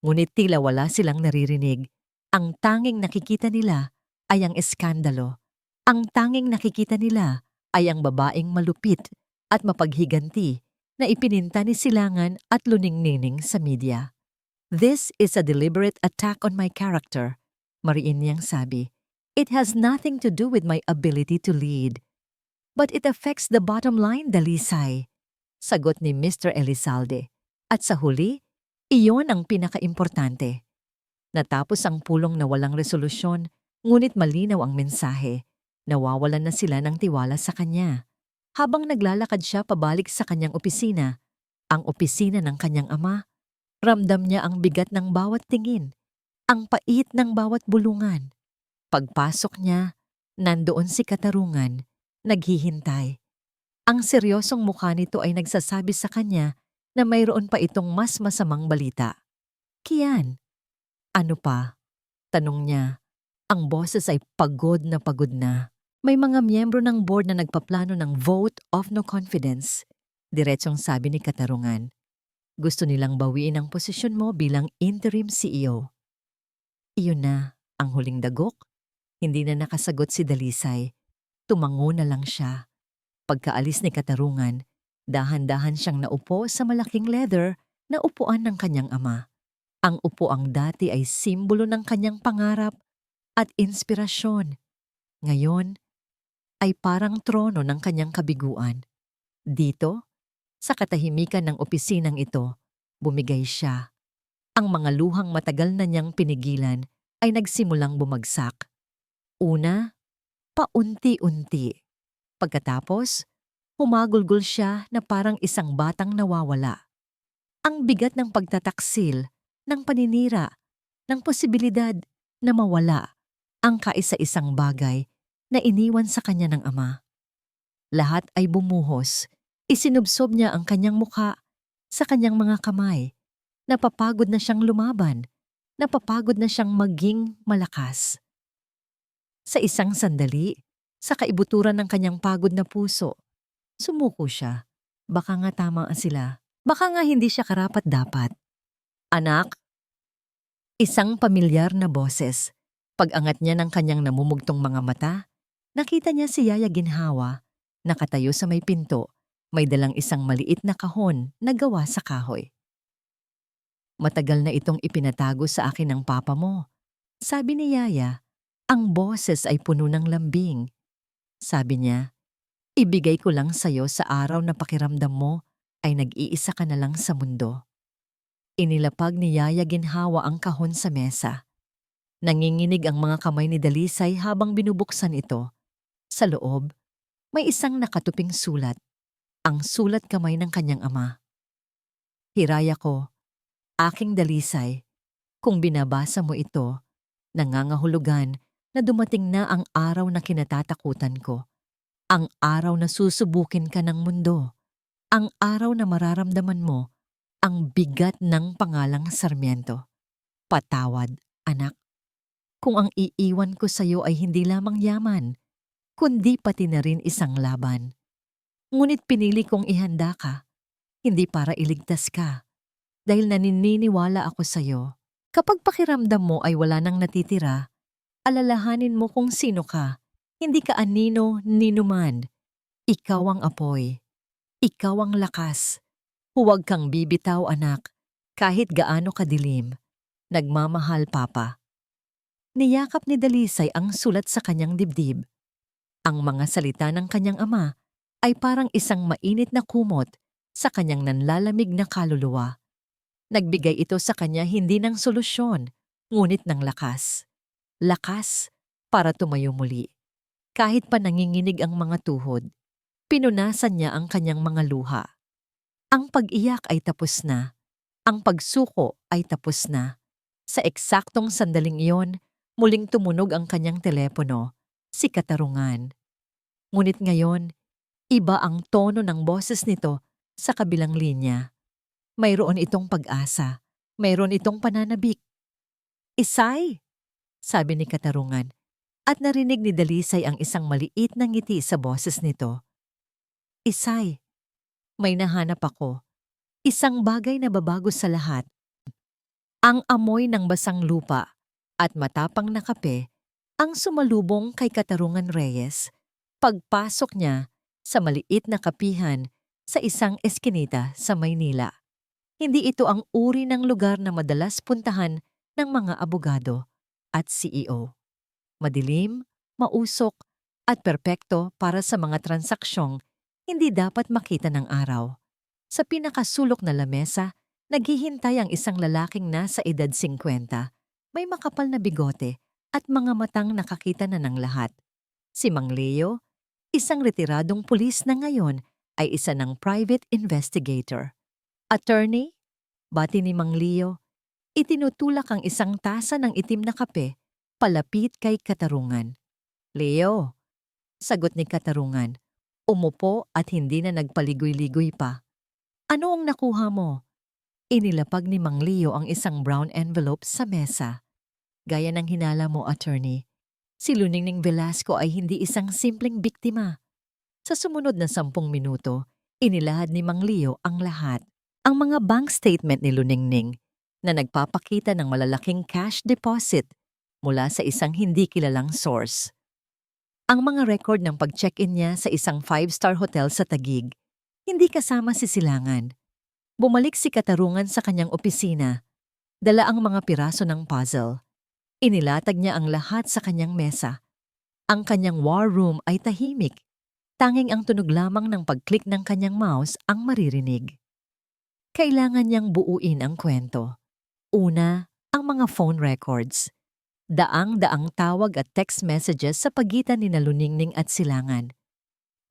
Ngunit tila wala silang naririnig. Ang tanging nakikita nila ay ang eskandalo. Ang tanging nakikita nila ay ang babaeng malupit at mapaghiganti na ipininta ni Silangan at luning-nining sa media. "This is a deliberate attack on my character," mariin niyang sabi. "It has nothing to do with my ability to lead. But it affects the bottom line, Dalisay," sagot ni Mr. Elizalde. At sa huli, iyon ang pinakaimportante. Natapos ang pulong na walang resolusyon, ngunit malinaw ang mensahe. Nawawalan na sila ng tiwala sa kanya. Habang naglalakad siya pabalik sa kanyang opisina, ang opisina ng kanyang ama, ramdam niya ang bigat ng bawat tingin, ang pait ng bawat bulungan. Pagpasok niya, nandoon si Katarungan, naghihintay. Ang seryosong mukha nito ay nagsasabi sa kanya na mayroon pa itong mas masamang balita. "Kian, ano pa?" tanong niya. Ang boses ay pagod na pagod na. "May mga miyembro ng board na nagpaplano ng vote of no confidence," diretsong sabi ni Katarungan. "Gusto nilang bawiin ang posisyon mo bilang interim CEO." Iyon na, ang huling dagok. Hindi na nakasagot si Dalisay. Tumango na lang siya. Pagkaalis ni Katarungan, dahan-dahan siyang naupo sa malaking leather na upuan ng kanyang ama. Ang upuang dati ay simbolo ng kanyang pangarap at inspirasyon. Ngayon, ay parang trono ng kanyang kabiguan. Dito, sa katahimikan ng opisinang ito, bumigay siya. Ang mga luhang matagal na niyang pinigilan ay nagsimulang bumagsak. Una, paunti-unti. Pagkatapos, humagulgol siya na parang isang batang nawawala. Ang bigat ng pagtataksil, ng paninira, ng posibilidad na mawala ang kaisa-isang bagay na iniwan sa kanya ng ama. Lahat ay bumuhos. Isinubsob niya ang kanyang mukha sa kanyang mga kamay. Napapagod na siyang lumaban. Napapagod na siyang maging malakas. Sa isang sandali, sa kaibuturan ng kanyang pagod na puso, sumuko siya. Baka nga tama sila. Baka nga hindi siya karapat-dapat. "Anak?" Isang pamilyar na boses. Pag-angat niya ng kanyang namumugtong mga mata, nakita niya si Yaya Ginhawa, nakatayo sa may pinto, may dalang isang maliit na kahon na gawa sa kahoy. "Matagal na itong ipinatago sa akin ng papa mo," sabi ni Yaya. Ang boses ay puno ng lambing. Sabi niya, Ibigay ko lang sa'yo sa araw na pakiramdam mo ay nag-iisa ka na lang sa mundo. Inilapag ni Yaya ginhawa ang kahon sa mesa. Nanginginig ang mga kamay ni Dalisay habang binubuksan ito. Sa loob, may isang nakatuping sulat. Ang sulat kamay ng kanyang ama. Hiraya ko, aking Dalisay, kung binabasa mo ito, nangangahulugan na dumating na ang araw na kinatatakutan ko. Ang araw na susubukin ka ng mundo. Ang araw na mararamdaman mo ang bigat ng pangalang Sarmiento. Patawad, anak. Kung ang iiwan ko sa'yo ay hindi lamang yaman, kundi pati na rin isang laban. Ngunit pinili kong ihanda ka, hindi para iligtas ka, dahil naniniwala ako sa'yo. Kapag pakiramdam mo ay wala nang natitira, alalahanin mo kung sino ka. Hindi ka anino ninuman. Ikaw ang apoy. Ikaw ang lakas. Huwag kang bibitaw, anak, kahit gaano kadilim. Nagmamahal, Papa. Niyakap ni Dalisay ang sulat sa kanyang dibdib. Ang mga salita ng kanyang ama ay parang isang mainit na kumot sa kanyang nanlalamig na kaluluwa. Nagbigay ito sa kanya hindi ng solusyon, ngunit ng lakas. Lakas para tumayo muli. Kahit pa nanginginig ang mga tuhod, pinunasan niya ang kanyang mga luha. Ang pag-iyak ay tapos na. Ang pagsuko ay tapos na. Sa eksaktong sandaling iyon, muling tumunog ang kanyang telepono, si Katarungan. Ngunit ngayon, iba ang tono ng boses nito sa kabilang linya. Mayroon itong pag-asa. Mayroon itong pananabik. Isay! Sabi ni Katarungan. At narinig ni Dalisay ang isang maliit na ngiti sa boses nito. Isay, may nahanap ako. Isang bagay na babago sa lahat. Ang amoy ng basang lupa at matapang na kape ang sumalubong kay Katarungan Reyes pagpasok niya sa maliit na kapihan sa isang eskinita sa Maynila. Hindi ito ang uri ng lugar na madalas puntahan ng mga abogado at CEO. Madilim, mausok, at perpekto para sa mga transaksyong hindi dapat makita ng araw. Sa pinakasulok na lamesa, naghihintay ang isang lalaking nasa edad 50. May makapal na bigote at mga matang nakakita na ng lahat. Si Mang Leo, isang retiradong pulis na ngayon ay isa ng private investigator. Attorney, bati ni Mang Leo, itinutulak ang isang tasa ng itim na kape palapit kay Katarungan. Leo, sagot ni Katarungan, umupo at hindi na nagpaligoy-ligoy pa. Ano ang nakuha mo? Inilapag ni Mang Leo ang isang brown envelope sa mesa. Gaya ng hinala mo, attorney, si Luningning Velasco ay hindi isang simpleng biktima. Sa sumunod na 10 minuto, inilahad ni Mang Leo ang lahat. Ang mga bank statement ni Luningning na nagpapakita ng malalaking cash deposit mula sa isang hindi kilalang source. Ang mga record ng pag-check-in niya sa isang 5-star hotel sa Taguig, hindi kasama si Silangan. Bumalik si Katarungan sa kanyang opisina, dala ang mga piraso ng puzzle. Inilatag niya ang lahat sa kanyang mesa. Ang kanyang war room ay tahimik. Tanging ang tunog lamang ng pag-click ng kanyang mouse ang maririnig. Kailangan niyang buuin ang kwento. Una, ang mga phone records. Daang-daang tawag at text messages sa pagitan ni Luningning at Silangan.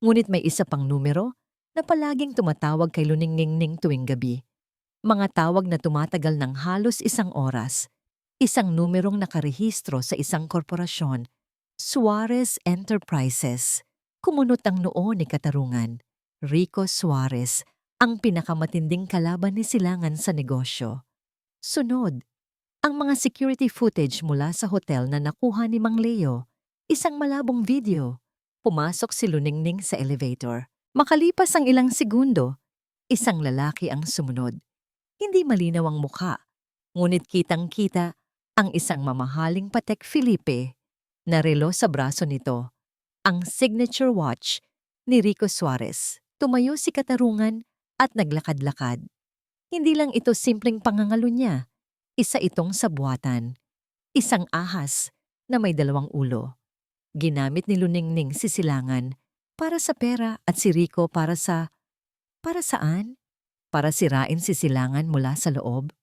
Ngunit may isa pang numero na palaging tumatawag kay Luningning tuwing gabi. Mga tawag na tumatagal ng halos 1 oras. Isang numerong nakarehistro sa isang korporasyon, Suarez Enterprises. Kumunot ang noo ni Katarungan. Rico Suarez, ang pinakamatinding kalaban ni Silangan sa negosyo. Sunod, ang mga security footage mula sa hotel na nakuha ni Mang Leo, isang malabong video. Pumasok si Luningning sa elevator. Makalipas ang ilang segundo, isang lalaki ang sumunod. Hindi malinaw ang mukha, ngunit kitang-kita ang isang mamahaling Patek Philippe na relo sa braso nito, ang signature watch ni Rico Suarez. Tumayo si Katarungan at naglakad-lakad. Hindi lang ito simpleng pangangalo niya. Isa itong sabwatan. Isang ahas na may 2 ulo. Ginamit ni Luningning si Silangan Para sa pera at si Rico para saan? Para sirain si Silangan mula sa loob?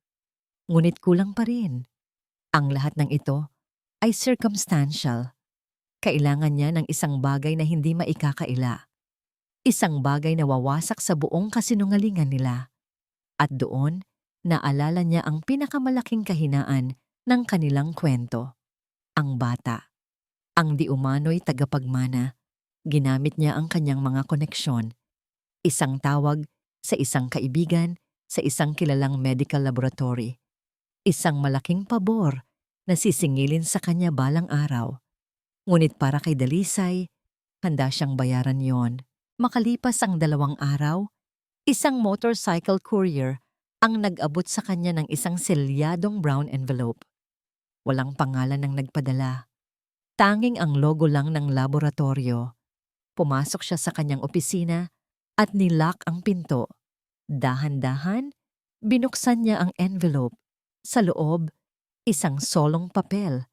Ngunit kulang pa rin. Ang lahat ng ito ay circumstantial. Kailangan niya ng isang bagay na hindi maikakaila. Isang bagay na wawasak sa buong kasinungalingan nila. At doon, naalala niya ang pinakamalaking kahinaan ng kanilang kwento. Ang bata. Ang di umano'y tagapagmana. Ginamit niya ang kanyang mga koneksyon. Isang tawag sa isang kaibigan sa isang kilalang medical laboratory. Isang malaking pabor na sisingilin sa kanya balang araw. Ngunit para kay Dalisay, handa siyang bayaran yon. Makalipas ang 2 araw, isang motorcycle courier ang nag-abot sa kanya ng isang selyadong brown envelope. Walang pangalan ng nagpadala. Tanging ang logo lang ng laboratorio. Pumasok siya sa kanyang opisina at nilock ang pinto. Dahan-dahan, binuksan niya ang envelope. Sa loob, isang solong papel,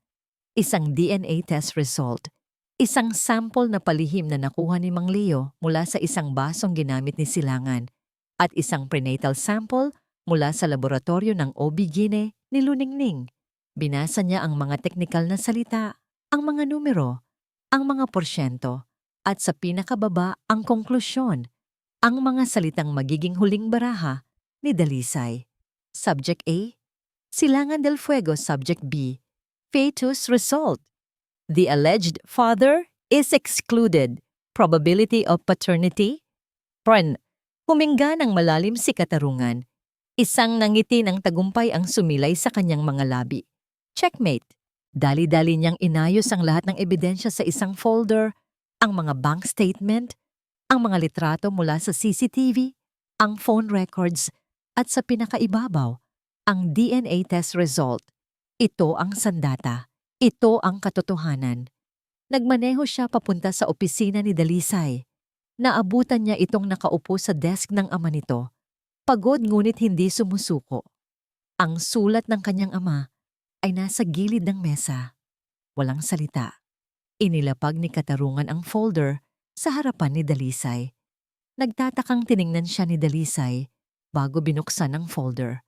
isang DNA test result, isang sample na palihim na nakuha ni Mang Leo mula sa isang basong ginamit ni Silangan at isang prenatal sample mula sa laboratorio ng OB-GYN ni Luningning. Binasa niya ang mga teknikal na salita, ang mga numero, ang mga porsyento, at sa pinakababa ang konklusyon, ang mga salitang magiging huling baraha ni Dalisay. Subject A, Silangan del Fuego. Subject B, fetus result. The alleged father is excluded. Probability of paternity? Huminga ng malalim si Katarungan. Isang nangiti ng tagumpay ang sumilay sa kanyang mga labi. Checkmate. Dali-dali niyang inayos ang lahat ng ebidensya sa isang folder, ang mga bank statement, ang mga litrato mula sa CCTV, ang phone records, at sa pinakaibabaw, ang DNA test result. Ito ang sandata. Ito ang katotohanan. Nagmaneho siya papunta sa opisina ni Dalisay. Naabutan niya itong nakaupo sa desk ng ama nito. Pagod ngunit hindi sumusuko. Ang sulat ng kanyang ama ay nasa gilid ng mesa. Walang salita. Inilapag ni Katarungan ang folder sa harapan ni Dalisay. Nagtatakang tiningnan siya ni Dalisay bago binuksan ang folder.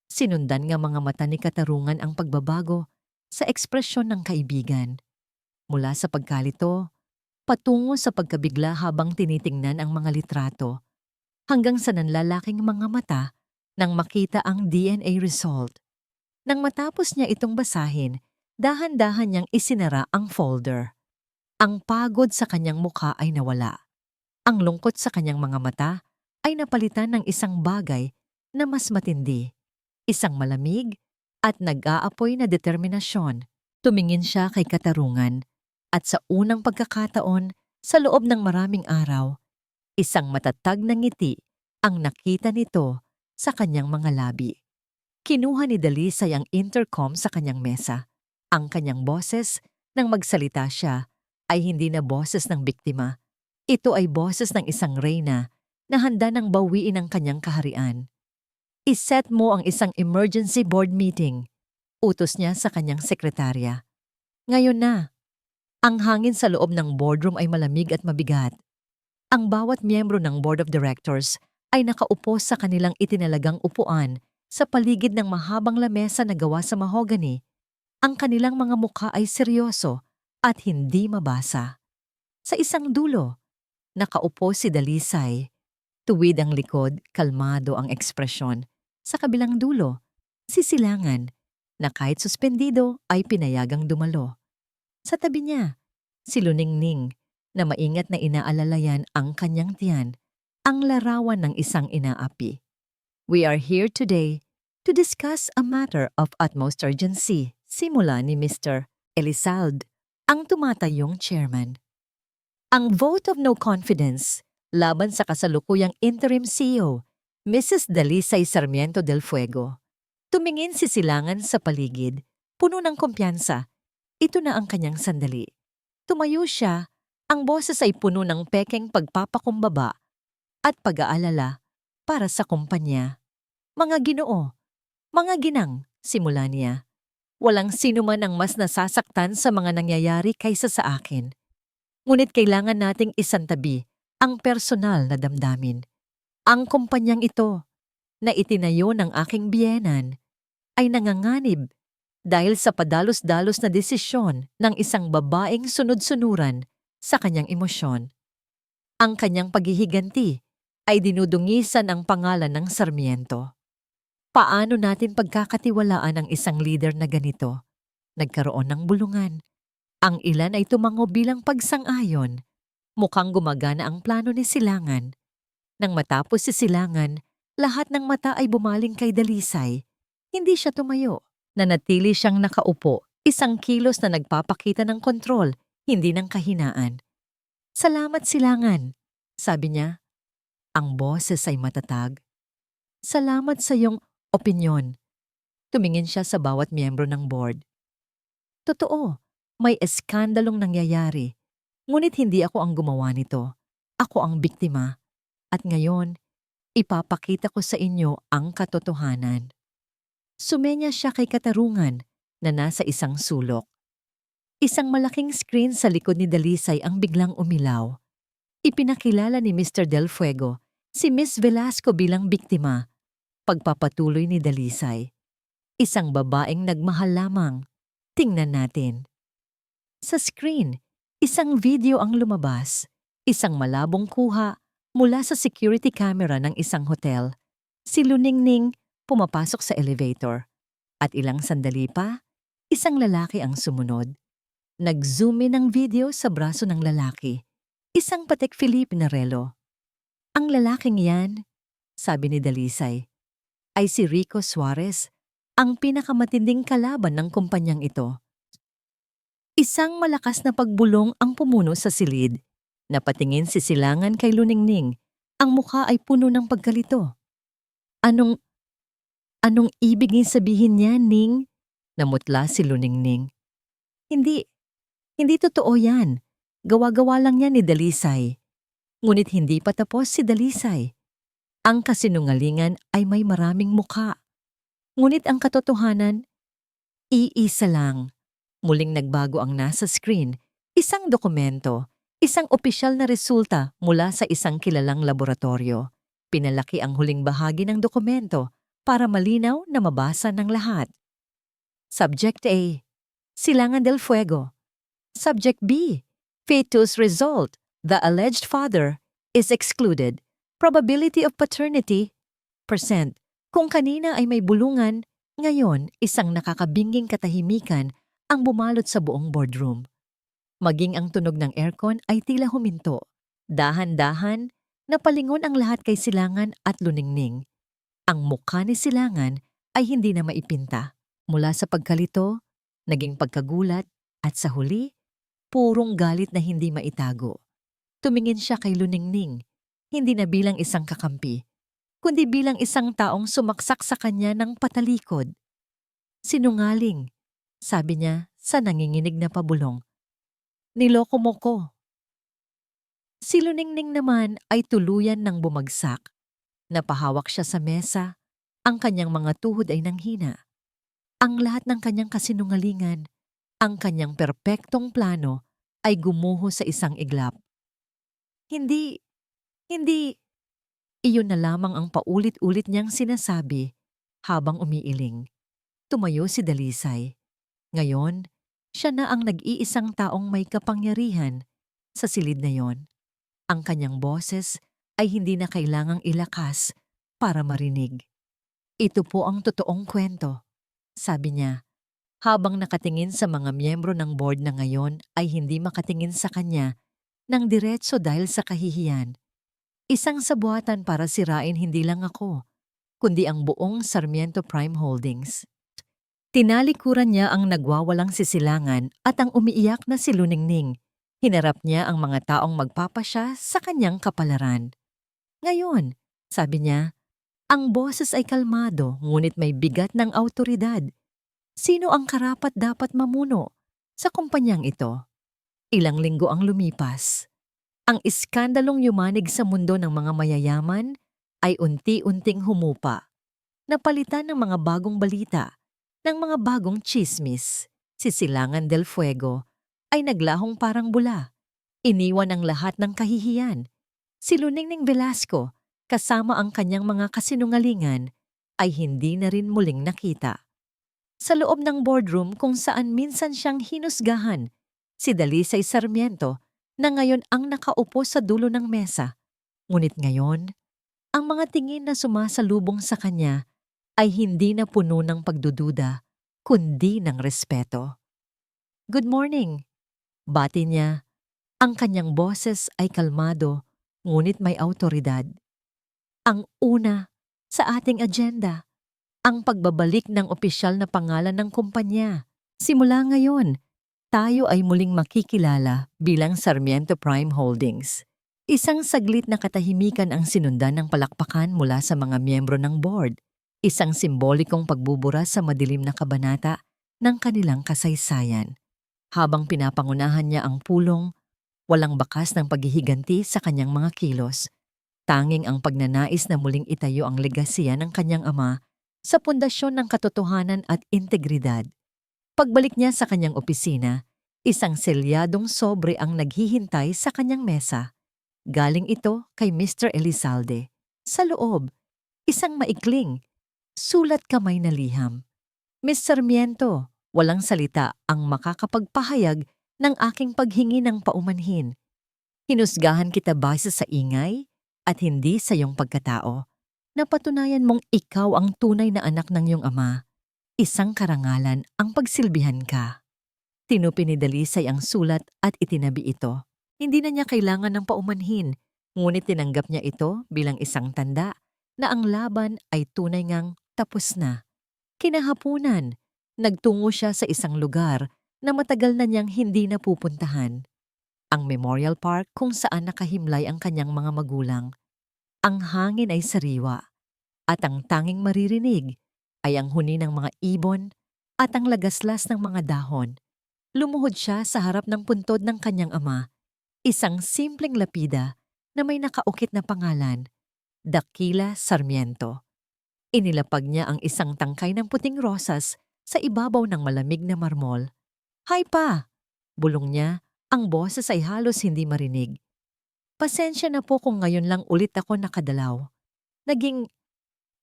Sinundan nga mga mata ni Katarungan ang pagbabago sa ekspresyon ng kaibigan. Mula sa pagkalito, patungo sa pagkabigla habang tinitingnan ang mga litrato, hanggang sa nanlalaking mga mata nang makita ang DNA result. Nang matapos niya itong basahin, dahan-dahan niyang isinara ang folder. Ang pagod sa kanyang mukha ay nawala. Ang lungkot sa kanyang mga mata ay napalitan ng isang bagay na mas matindi. Isang malamig at nag-aapoy na determinasyon. Tumingin siya kay Katarungan at sa unang pagkakataon sa loob ng maraming araw, isang matatag na ngiti ang nakita nito sa kanyang mga labi. Kinuha ni Dalisay ang intercom sa kanyang mesa. Ang kanyang boses nang magsalita siya ay hindi na boses ng biktima. Ito ay boses ng isang reyna na handa nang bawiin ang kanyang kaharian. Iset mo ang isang emergency board meeting. Utos niya sa kanyang sekretarya. Ngayon na. Ang hangin sa loob ng boardroom ay malamig at mabigat. Ang bawat miyembro ng board of directors ay nakaupo sa kanilang itinalagang upuan sa paligid ng mahabang lamesa na gawa sa mahogany. Ang kanilang mga mukha ay seryoso at hindi mabasa. Sa isang dulo, nakaupo si Dalisay. Tuwid ang likod, kalmado ang ekspresyon. Sa kabilang dulo, si Silangan, na kahit suspendido ay pinayagang dumalo. Sa tabi niya, si Luningning, na maingat na inaalalayan ang kanyang tiyan, ang larawan ng isang inaapi. We are here today to discuss a matter of utmost urgency, simula ni Mr. Elizalde, ang tumatayong chairman. Ang vote of no confidence laban sa kasalukuyang interim CEO, Mrs. Dalisay Sarmiento del Fuego. Tumingin si Silangan sa paligid, puno ng kumpiyansa. Ito na ang kanyang sandali. Tumayo siya, ang boses ay puno ng pekeng pagpapakumbaba at pag-aalala para sa kumpanya. Mga Ginoo, mga ginang, simula niya. Walang sino man ang mas nasasaktan sa mga nangyayari kaysa sa akin. Ngunit kailangan nating isantabi ang personal na damdamin. Ang kumpanyang ito na itinayo ng aking biyenan ay nanganganib dahil sa padalos-dalos na desisyon ng isang babaeng sunod-sunuran sa kanyang emosyon. Ang kanyang paghihiganti ay dinudungisan ang pangalan ng Sarmiento. Paano natin pagkakatiwalaan ang isang leader na ganito? Nagkaroon ng bulungan. Ang ilan ay tumango bilang pagsang-ayon. Mukhang gumagana ang plano ni Silangan. Nang matapos si Silangan, lahat ng mata ay bumaling kay Dalisay. Hindi siya tumayo. Nanatili siyang nakaupo, isang kilos na nagpapakita ng kontrol, hindi ng kahinaan. Salamat Silangan, sabi niya. Ang boses ay matatag. Salamat sa iyong opinyon. Tumingin siya sa bawat miyembro ng board. Totoo, may eskandalong nangyayari. Ngunit hindi ako ang gumawa nito. Ako ang biktima. At ngayon, ipapakita ko sa inyo ang katotohanan. Sumenya siya kay Katarungan na nasa isang sulok. Isang malaking screen sa likod ni Dalisay ang biglang umilaw. Ipinakilala ni Mr. Del Fuego si Miss Velasco bilang biktima. Pagpapatuloy ni Dalisay. Isang babaeng nagmahal lamang. Tingnan natin. Sa screen, isang video ang lumabas. Isang malabong kuha mula sa security camera ng isang hotel. Si Luningning pumapasok sa elevator. At ilang sandali pa, isang lalaki ang sumunod. Nag-zoom in ang video sa braso ng lalaki. Isang Patek Philippe na relo. Ang lalaking yan, sabi ni Dalisay, ay si Rico Suarez, ang pinakamatinding kalaban ng kumpanyang ito. Isang malakas na pagbulong ang pumuno sa silid. Napatingin si Silangan kay Luningning. Ang mukha ay puno ng pagkalito. Anong ibig niya sabihin niya, Ning? Namutla si Luningning. Hindi totoo yan. Gawa-gawa lang yan ni Dalisay. Ngunit hindi pa tapos si Dalisay. Ang kasinungalingan ay may maraming mukha. Ngunit ang katotohanan, iisa lang. Muling nagbago ang nasa screen, isang dokumento, isang opisyal na resulta mula sa isang kilalang laboratorio. Pinalaki ang huling bahagi ng dokumento para malinaw na mabasa ng lahat. Subject A, Silangan del Fuego. Subject B, fetus result. The alleged father is excluded. Probability of paternity, %. Kung kanina ay may bulungan, ngayon isang nakakabinging katahimikan ang bumalot sa buong boardroom. Maging ang tunog ng aircon ay tila huminto. Dahan-dahan, napalingon ang lahat kay Silangan at Luningning. Ang mukha ni Silangan ay hindi na maipinta. Mula sa pagkalito, naging pagkagulat, at sa huli, purong galit na hindi maitago. Tumingin siya kay Luningning, hindi na bilang isang kakampi, kundi bilang isang taong sumaksak sa kanya ng patalikod. Sinungaling, sabi niya sa nanginginig na pabulong. Niloko mo ko. Si Luningning naman ay tuluyan ng bumagsak. Napahawak siya sa mesa, ang kanyang mga tuhod ay nanghina. Ang lahat ng kanyang kasinungalingan, ang kanyang perpektong plano ay gumuho sa isang iglap. Hindi. Iyon na lamang ang paulit-ulit niyang sinasabi habang umiiling. Tumayo si Dalisay. Ngayon, siya na ang nag-iisang taong may kapangyarihan sa silid na yon. Ang kanyang boses ay hindi na kailangang ilakas para marinig. Ito po ang totoong kwento, sabi niya, habang nakatingin sa mga miyembro ng board na ngayon ay hindi makatingin sa kanya ng diretso dahil sa kahihiyan. Isang sabuatan para sirain hindi lang ako, kundi ang buong Sarmiento Prime Holdings. Tinalikuran niya ang nagwawalang sisilangan at ang umiiyak na si Luningning. Hinarap niya ang mga taong magpapasya sa kanyang kapalaran. Ngayon, sabi niya, ang boses ay kalmado ngunit may bigat ng awtoridad. Sino ang karapat dapat mamuno sa kumpanyang ito? Ilang linggo ang lumipas. Ang iskandalong yumanig sa mundo ng mga mayayaman ay unti-unting humupa. Napalitan ng mga bagong balita, ng mga bagong tsismis. Si Silangan del Fuego ay naglahong parang bula. Iniwan ang lahat ng kahihiyan. Si Luningning Velasco, kasama ang kanyang mga kasinungalingan, ay hindi na rin muling nakita. Sa loob ng boardroom kung saan minsan siyang hinusgahan, si Dalisay Sarmiento na ngayon ang nakaupo sa dulo ng mesa. Ngunit ngayon, ang mga tingin na sumasalubong sa kanya ay hindi na puno ng pagdududa, kundi ng respeto. "Good morning," bati niya. Ang kanyang boses ay kalmado, ngunit may awtoridad. Ang una sa ating agenda, ang pagbabalik ng opisyal na pangalan ng kumpanya. Simula ngayon, tayo ay muling makikilala bilang Sarmiento Prime Holdings. Isang saglit na katahimikan ang sinundan ng palakpakan mula sa mga miyembro ng board. Isang simbolikong pagbubura sa madilim na kabanata ng kanilang kasaysayan. Habang pinapangunahan niya ang pulong, walang bakas ng paghihiganti sa kanyang mga kilos. Tanging ang pagnanais na muling itayo ang legasiya ng kanyang ama sa pundasyon ng katotohanan at integridad. Pagbalik niya sa kanyang opisina, isang selyadong sobre ang naghihintay sa kanyang mesa. Galing ito kay Mr. Elizalde. Sa loob, isang maikling, sulat kamay na liham. "Miss Sarmiento, walang salita ang makakapagpahayag ng aking paghingi ng paumanhin. Hinusgahan kita base sa ingay at hindi sa iyong pagkatao. Napatunayan mong ikaw ang tunay na anak ng iyong ama. Isang karangalan ang pagsilbihan ka." Tinupi ni Dalisay ang sulat at itinabi ito. Hindi na niya kailangan ng paumanhin, ngunit tinanggap niya ito bilang isang tanda na ang laban ay tunay ngang tapos na. Kinahapunan, nagtungo siya sa isang lugar na matagal na niyang hindi napupuntahan. Ang Memorial Park kung saan nakahimlay ang kanyang mga magulang. Ang hangin ay sariwa at ang tanging maririnig ay ang huni ng mga ibon at ang lagaslas ng mga dahon. Lumuhod siya sa harap ng puntod ng kanyang ama, isang simpleng lapida na may nakaukit na pangalan, Dakila Sarmiento. Inilapag niya ang isang tangkay ng puting rosas sa ibabaw ng malamig na marmol. "Hay pa!" bulong niya, ang boses ay halos hindi marinig. "Pasensya na po kung ngayon lang ulit ako nakadalaw. Naging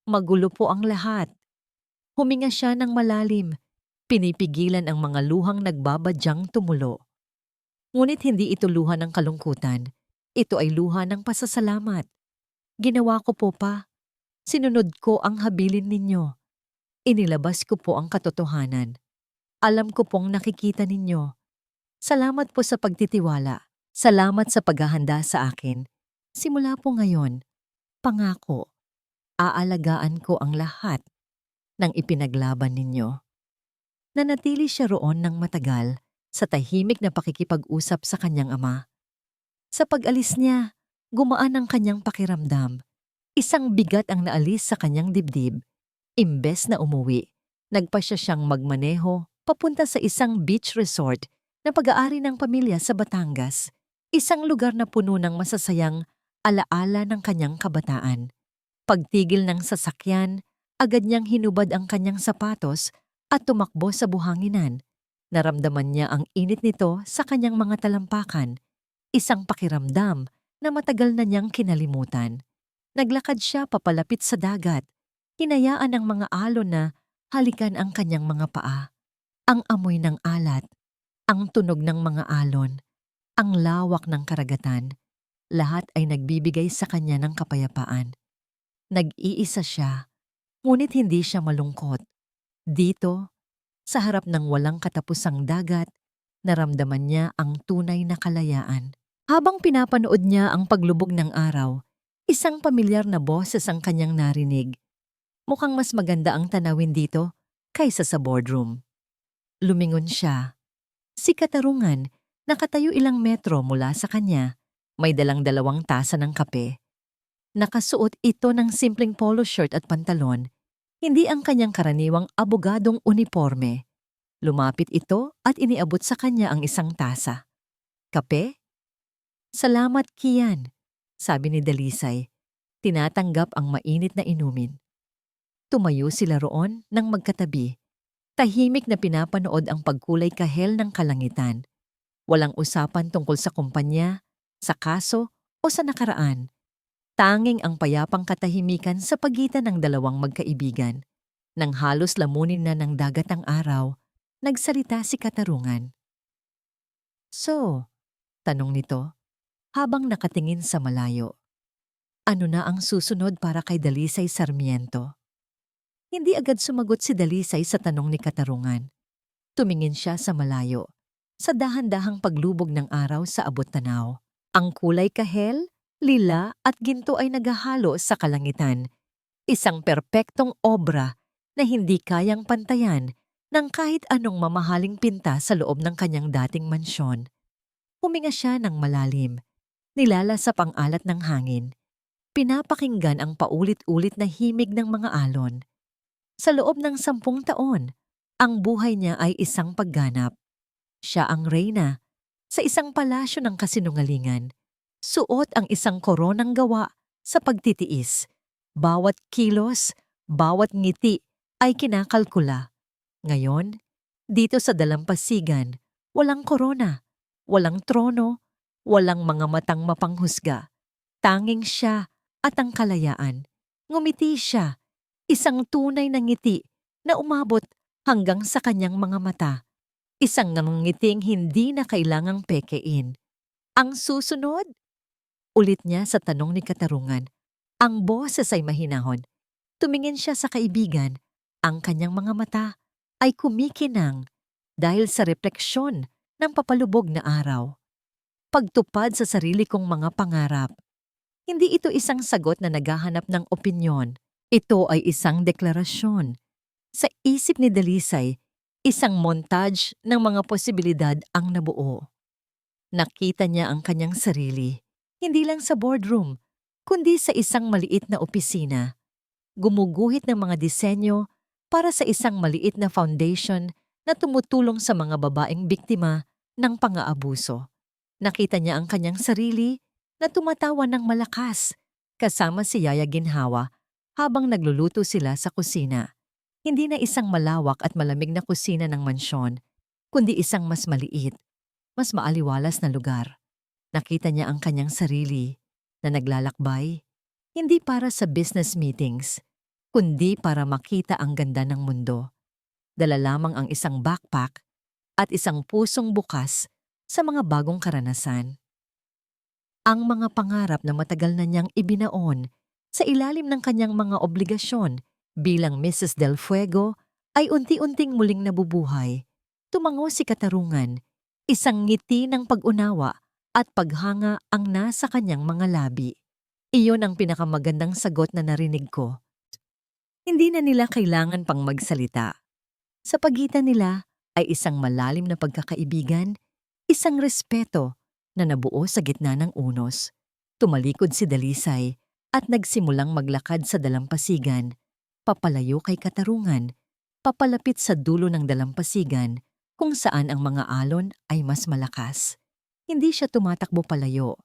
magulo po ang lahat." Huminga siya ng malalim, pinipigilan ang mga luhang nagbabadyang tumulo. Ngunit hindi ito luha ng kalungkutan. Ito ay luha ng pasasalamat. "Ginawa ko po pa. Sinunod ko ang habilin ninyo. Inilabas ko po ang katotohanan. Alam ko pong nakikita ninyo. Salamat po sa pagtitiwala. Salamat sa paghahanda sa akin. Simula po ngayon, pangako, aalagaan ko ang lahat ng ipinaglaban ninyo." Nanatili siya roon ng matagal sa tahimik na pakikipag-usap sa kanyang ama. Sa pag-alis niya, gumaan ang kanyang pakiramdam. Isang bigat ang naalis sa kanyang dibdib. Imbes na umuwi, nagpasya siyang magmaneho papunta sa isang beach resort na pag-aari ng pamilya sa Batangas. Isang lugar na puno ng masasayang alaala ng kanyang kabataan. Pagtigil ng sasakyan, agad niyang hinubad ang kanyang sapatos at tumakbo sa buhanginan. Naramdaman niya ang init nito sa kanyang mga talampakan, isang pakiramdam na matagal na niyang kinalimutan. Naglakad siya papalapit sa dagat, hinayaan ng mga alon na halikan ang kanyang mga paa. Ang amoy ng alat, ang tunog ng mga alon, ang lawak ng karagatan, lahat ay nagbibigay sa kanya ng kapayapaan. Nag-iisa siya, ngunit hindi siya malungkot. Dito, sa harap ng walang katapusang dagat, naramdaman niya ang tunay na kalayaan. Habang pinapanood niya ang paglubog ng araw, isang pamilyar na boses ang kanyang narinig. Mukhang mas maganda ang tanawin dito kaysa sa boardroom. Lumingon siya. Si Katarungan, nakatayo ilang metro mula sa kanya, may dalang 2 tasa ng kape. Nakasuot ito ng simpleng polo shirt at pantalon, hindi ang kanyang karaniwang abogadong uniforme. Lumapit ito at iniabot sa kanya ang isang tasa. "Kape?" "Salamat, Kian," sabi ni Dalisay. Tinatanggap ang mainit na inumin. Tumayo sila roon ng magkatabi. Tahimik na pinapanood ang pagkulay kahel ng kalangitan. Walang usapan tungkol sa kumpanya, sa kaso o sa nakaraan. Tanging ang payapang katahimikan sa pagitan ng dalawang magkaibigan. Nang halos lamunin na ng dagat ang araw, nagsalita si Katarungan. So, tanong nito, habang nakatingin sa malayo. Ano na ang susunod para kay Dalisay Sarmiento? Hindi agad sumagot si Dalisay sa tanong ni Katarungan. Tumingin siya sa malayo, sa dahan-dahang paglubog ng araw sa abot-tanaw. Ang kulay kahel, lila at ginto ay naghahalo sa kalangitan. Isang perpektong obra na hindi kayang pantayan ng kahit anong mamahaling pinta sa loob ng kanyang dating mansyon. Huminga siya ng malalim, nilalasap ang alat ng hangin. Pinapakinggan ang paulit-ulit na himig ng mga alon. Sa loob ng 10 taon, ang buhay niya ay isang pagganap. Siya ang reyna sa isang palasyo ng kasinungalingan. Suot ang isang koronang gawa sa pagtitiis. Bawat kilos, bawat ngiti ay kinakalkula. Ngayon, dito sa dalampasigan, walang korona, walang trono, walang mga matang mapanghusga. Tanging siya at ang kalayaan. Ngumiti siya, isang tunay na ngiti na umabot hanggang sa kanyang mga mata. Isang ngiting hindi na kailangang pekein. Ang susunod? Ulit niya sa tanong ni Katarungan. Ang boses ay mahinahon. Tumingin siya sa kaibigan. Ang kanyang mga mata ay kumikinang dahil sa refleksyon ng papalubog na araw. Pagtupad sa sarili kong mga pangarap. Hindi ito isang sagot na naghahanap ng opinyon. Ito ay isang deklarasyon. Sa isip ni Dalisay, isang montage ng mga posibilidad ang nabuo. Nakita niya ang kanyang sarili, hindi lang sa boardroom, kundi sa isang maliit na opisina. Gumuguhit ng mga disenyo para sa isang maliit na foundation na tumutulong sa mga babaeng biktima ng pang-aabuso. Nakita niya ang kanyang sarili na tumatawa ng malakas kasama si Yaya Ginhawa habang nagluluto sila sa kusina. Hindi na isang malawak at malamig na kusina ng mansyon, kundi isang mas maliit, mas maaliwalas na lugar. Nakita niya ang kanyang sarili na naglalakbay, hindi para sa business meetings, kundi para makita ang ganda ng mundo. Dala lamang ang isang backpack at isang pusong bukas sa mga bagong karanasan. Ang mga pangarap na matagal na niyang ibinaon sa ilalim ng kanyang mga obligasyon bilang Mrs. Del Fuego ay unti-unting muling nabubuhay. Tumango si Katarungan, isang ngiti ng pag-unawa at paghanga ang nasa kanyang mga labi. Iyon ang pinakamagandang sagot na narinig ko. Hindi na nila kailangan pang magsalita. Sa pagitan nila ay isang malalim na pagkakaibigan, isang respeto na nabuo sa gitna ng unos. Tumalikod si Dalisay at nagsimulang maglakad sa dalampasigan, papalayo kay Katarungan, papalapit sa dulo ng dalampasigan kung saan ang mga alon ay mas malakas. Hindi siya tumatakbo palayo.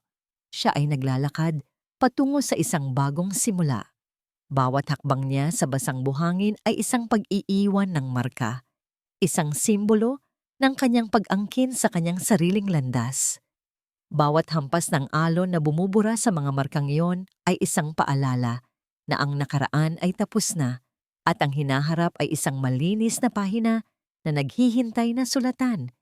Siya ay naglalakad patungo sa isang bagong simula. Bawat hakbang niya sa basang buhangin ay isang pag-iiwan ng marka, isang simbolo ng kanyang pag-angkin sa kanyang sariling landas. Bawat hampas ng alon na bumubura sa mga markang iyon ay isang paalala na ang nakaraan ay tapos na at ang hinaharap ay isang malinis na pahina na naghihintay na sulatan.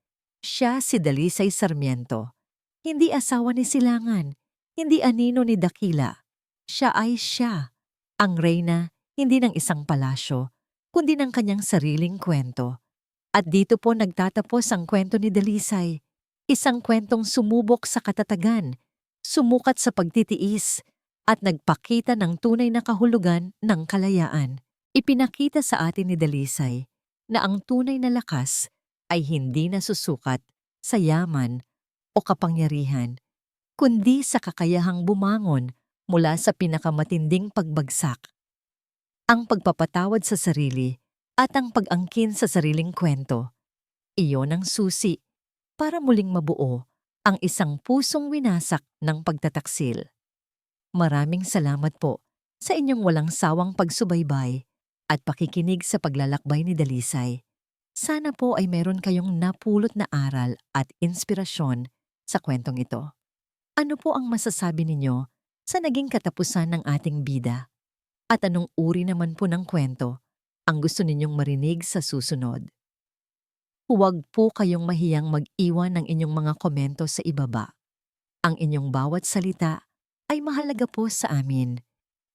Siya si Dalisay Sarmiento. Hindi asawa ni Silangan, hindi anino ni Dakila. Siya ay siya. Ang reyna hindi ng isang palasyo, kundi ng kanyang sariling kwento. At dito po nagtatapos ang kwento ni Dalisay. Isang kwentong sumubok sa katatagan, sumukat sa pagtitiis, at nagpakita ng tunay na kahulugan ng kalayaan. Ipinakita sa atin ni Dalisay na ang tunay na lakas ay hindi nasusukat sa yaman o kapangyarihan, kundi sa kakayahang bumangon mula sa pinakamatinding pagbagsak. Ang pagpapatawad sa sarili at ang pag-angkin sa sariling kwento. Iyon ang susi para muling mabuo ang isang pusong winasak ng pagtataksil. Maraming salamat po sa inyong walang sawang pagsubaybay at pakikinig sa paglalakbay ni Dalisay. Sana po ay meron kayong napulot na aral at inspirasyon sa kwentong ito. Ano po ang masasabi ninyo sa naging katapusan ng ating bida? At anong uri naman po ng kwento ang gusto ninyong marinig sa susunod? Huwag po kayong mahiyang mag-iwan ng inyong mga komento sa ibaba. Ang inyong bawat salita ay mahalaga po sa amin.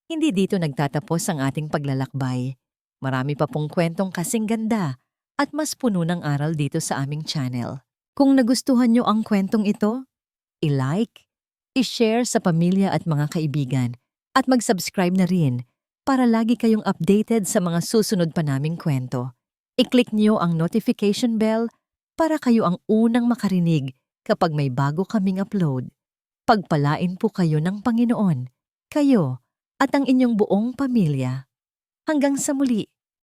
Hindi dito nagtatapos ang ating paglalakbay. Marami pa pong kwentong kasing ganda at mas puno ng aral dito sa aming channel. Kung nagustuhan nyo ang kwentong ito, i-like, i-share sa pamilya at mga kaibigan, at mag-subscribe na rin para lagi kayong updated sa mga susunod pa naming kwento. I-click nyo ang notification bell para kayo ang unang makarinig kapag may bago kaming upload. Pagpalain po kayo ng Panginoon, kayo at ang inyong buong pamilya. Hanggang sa muli.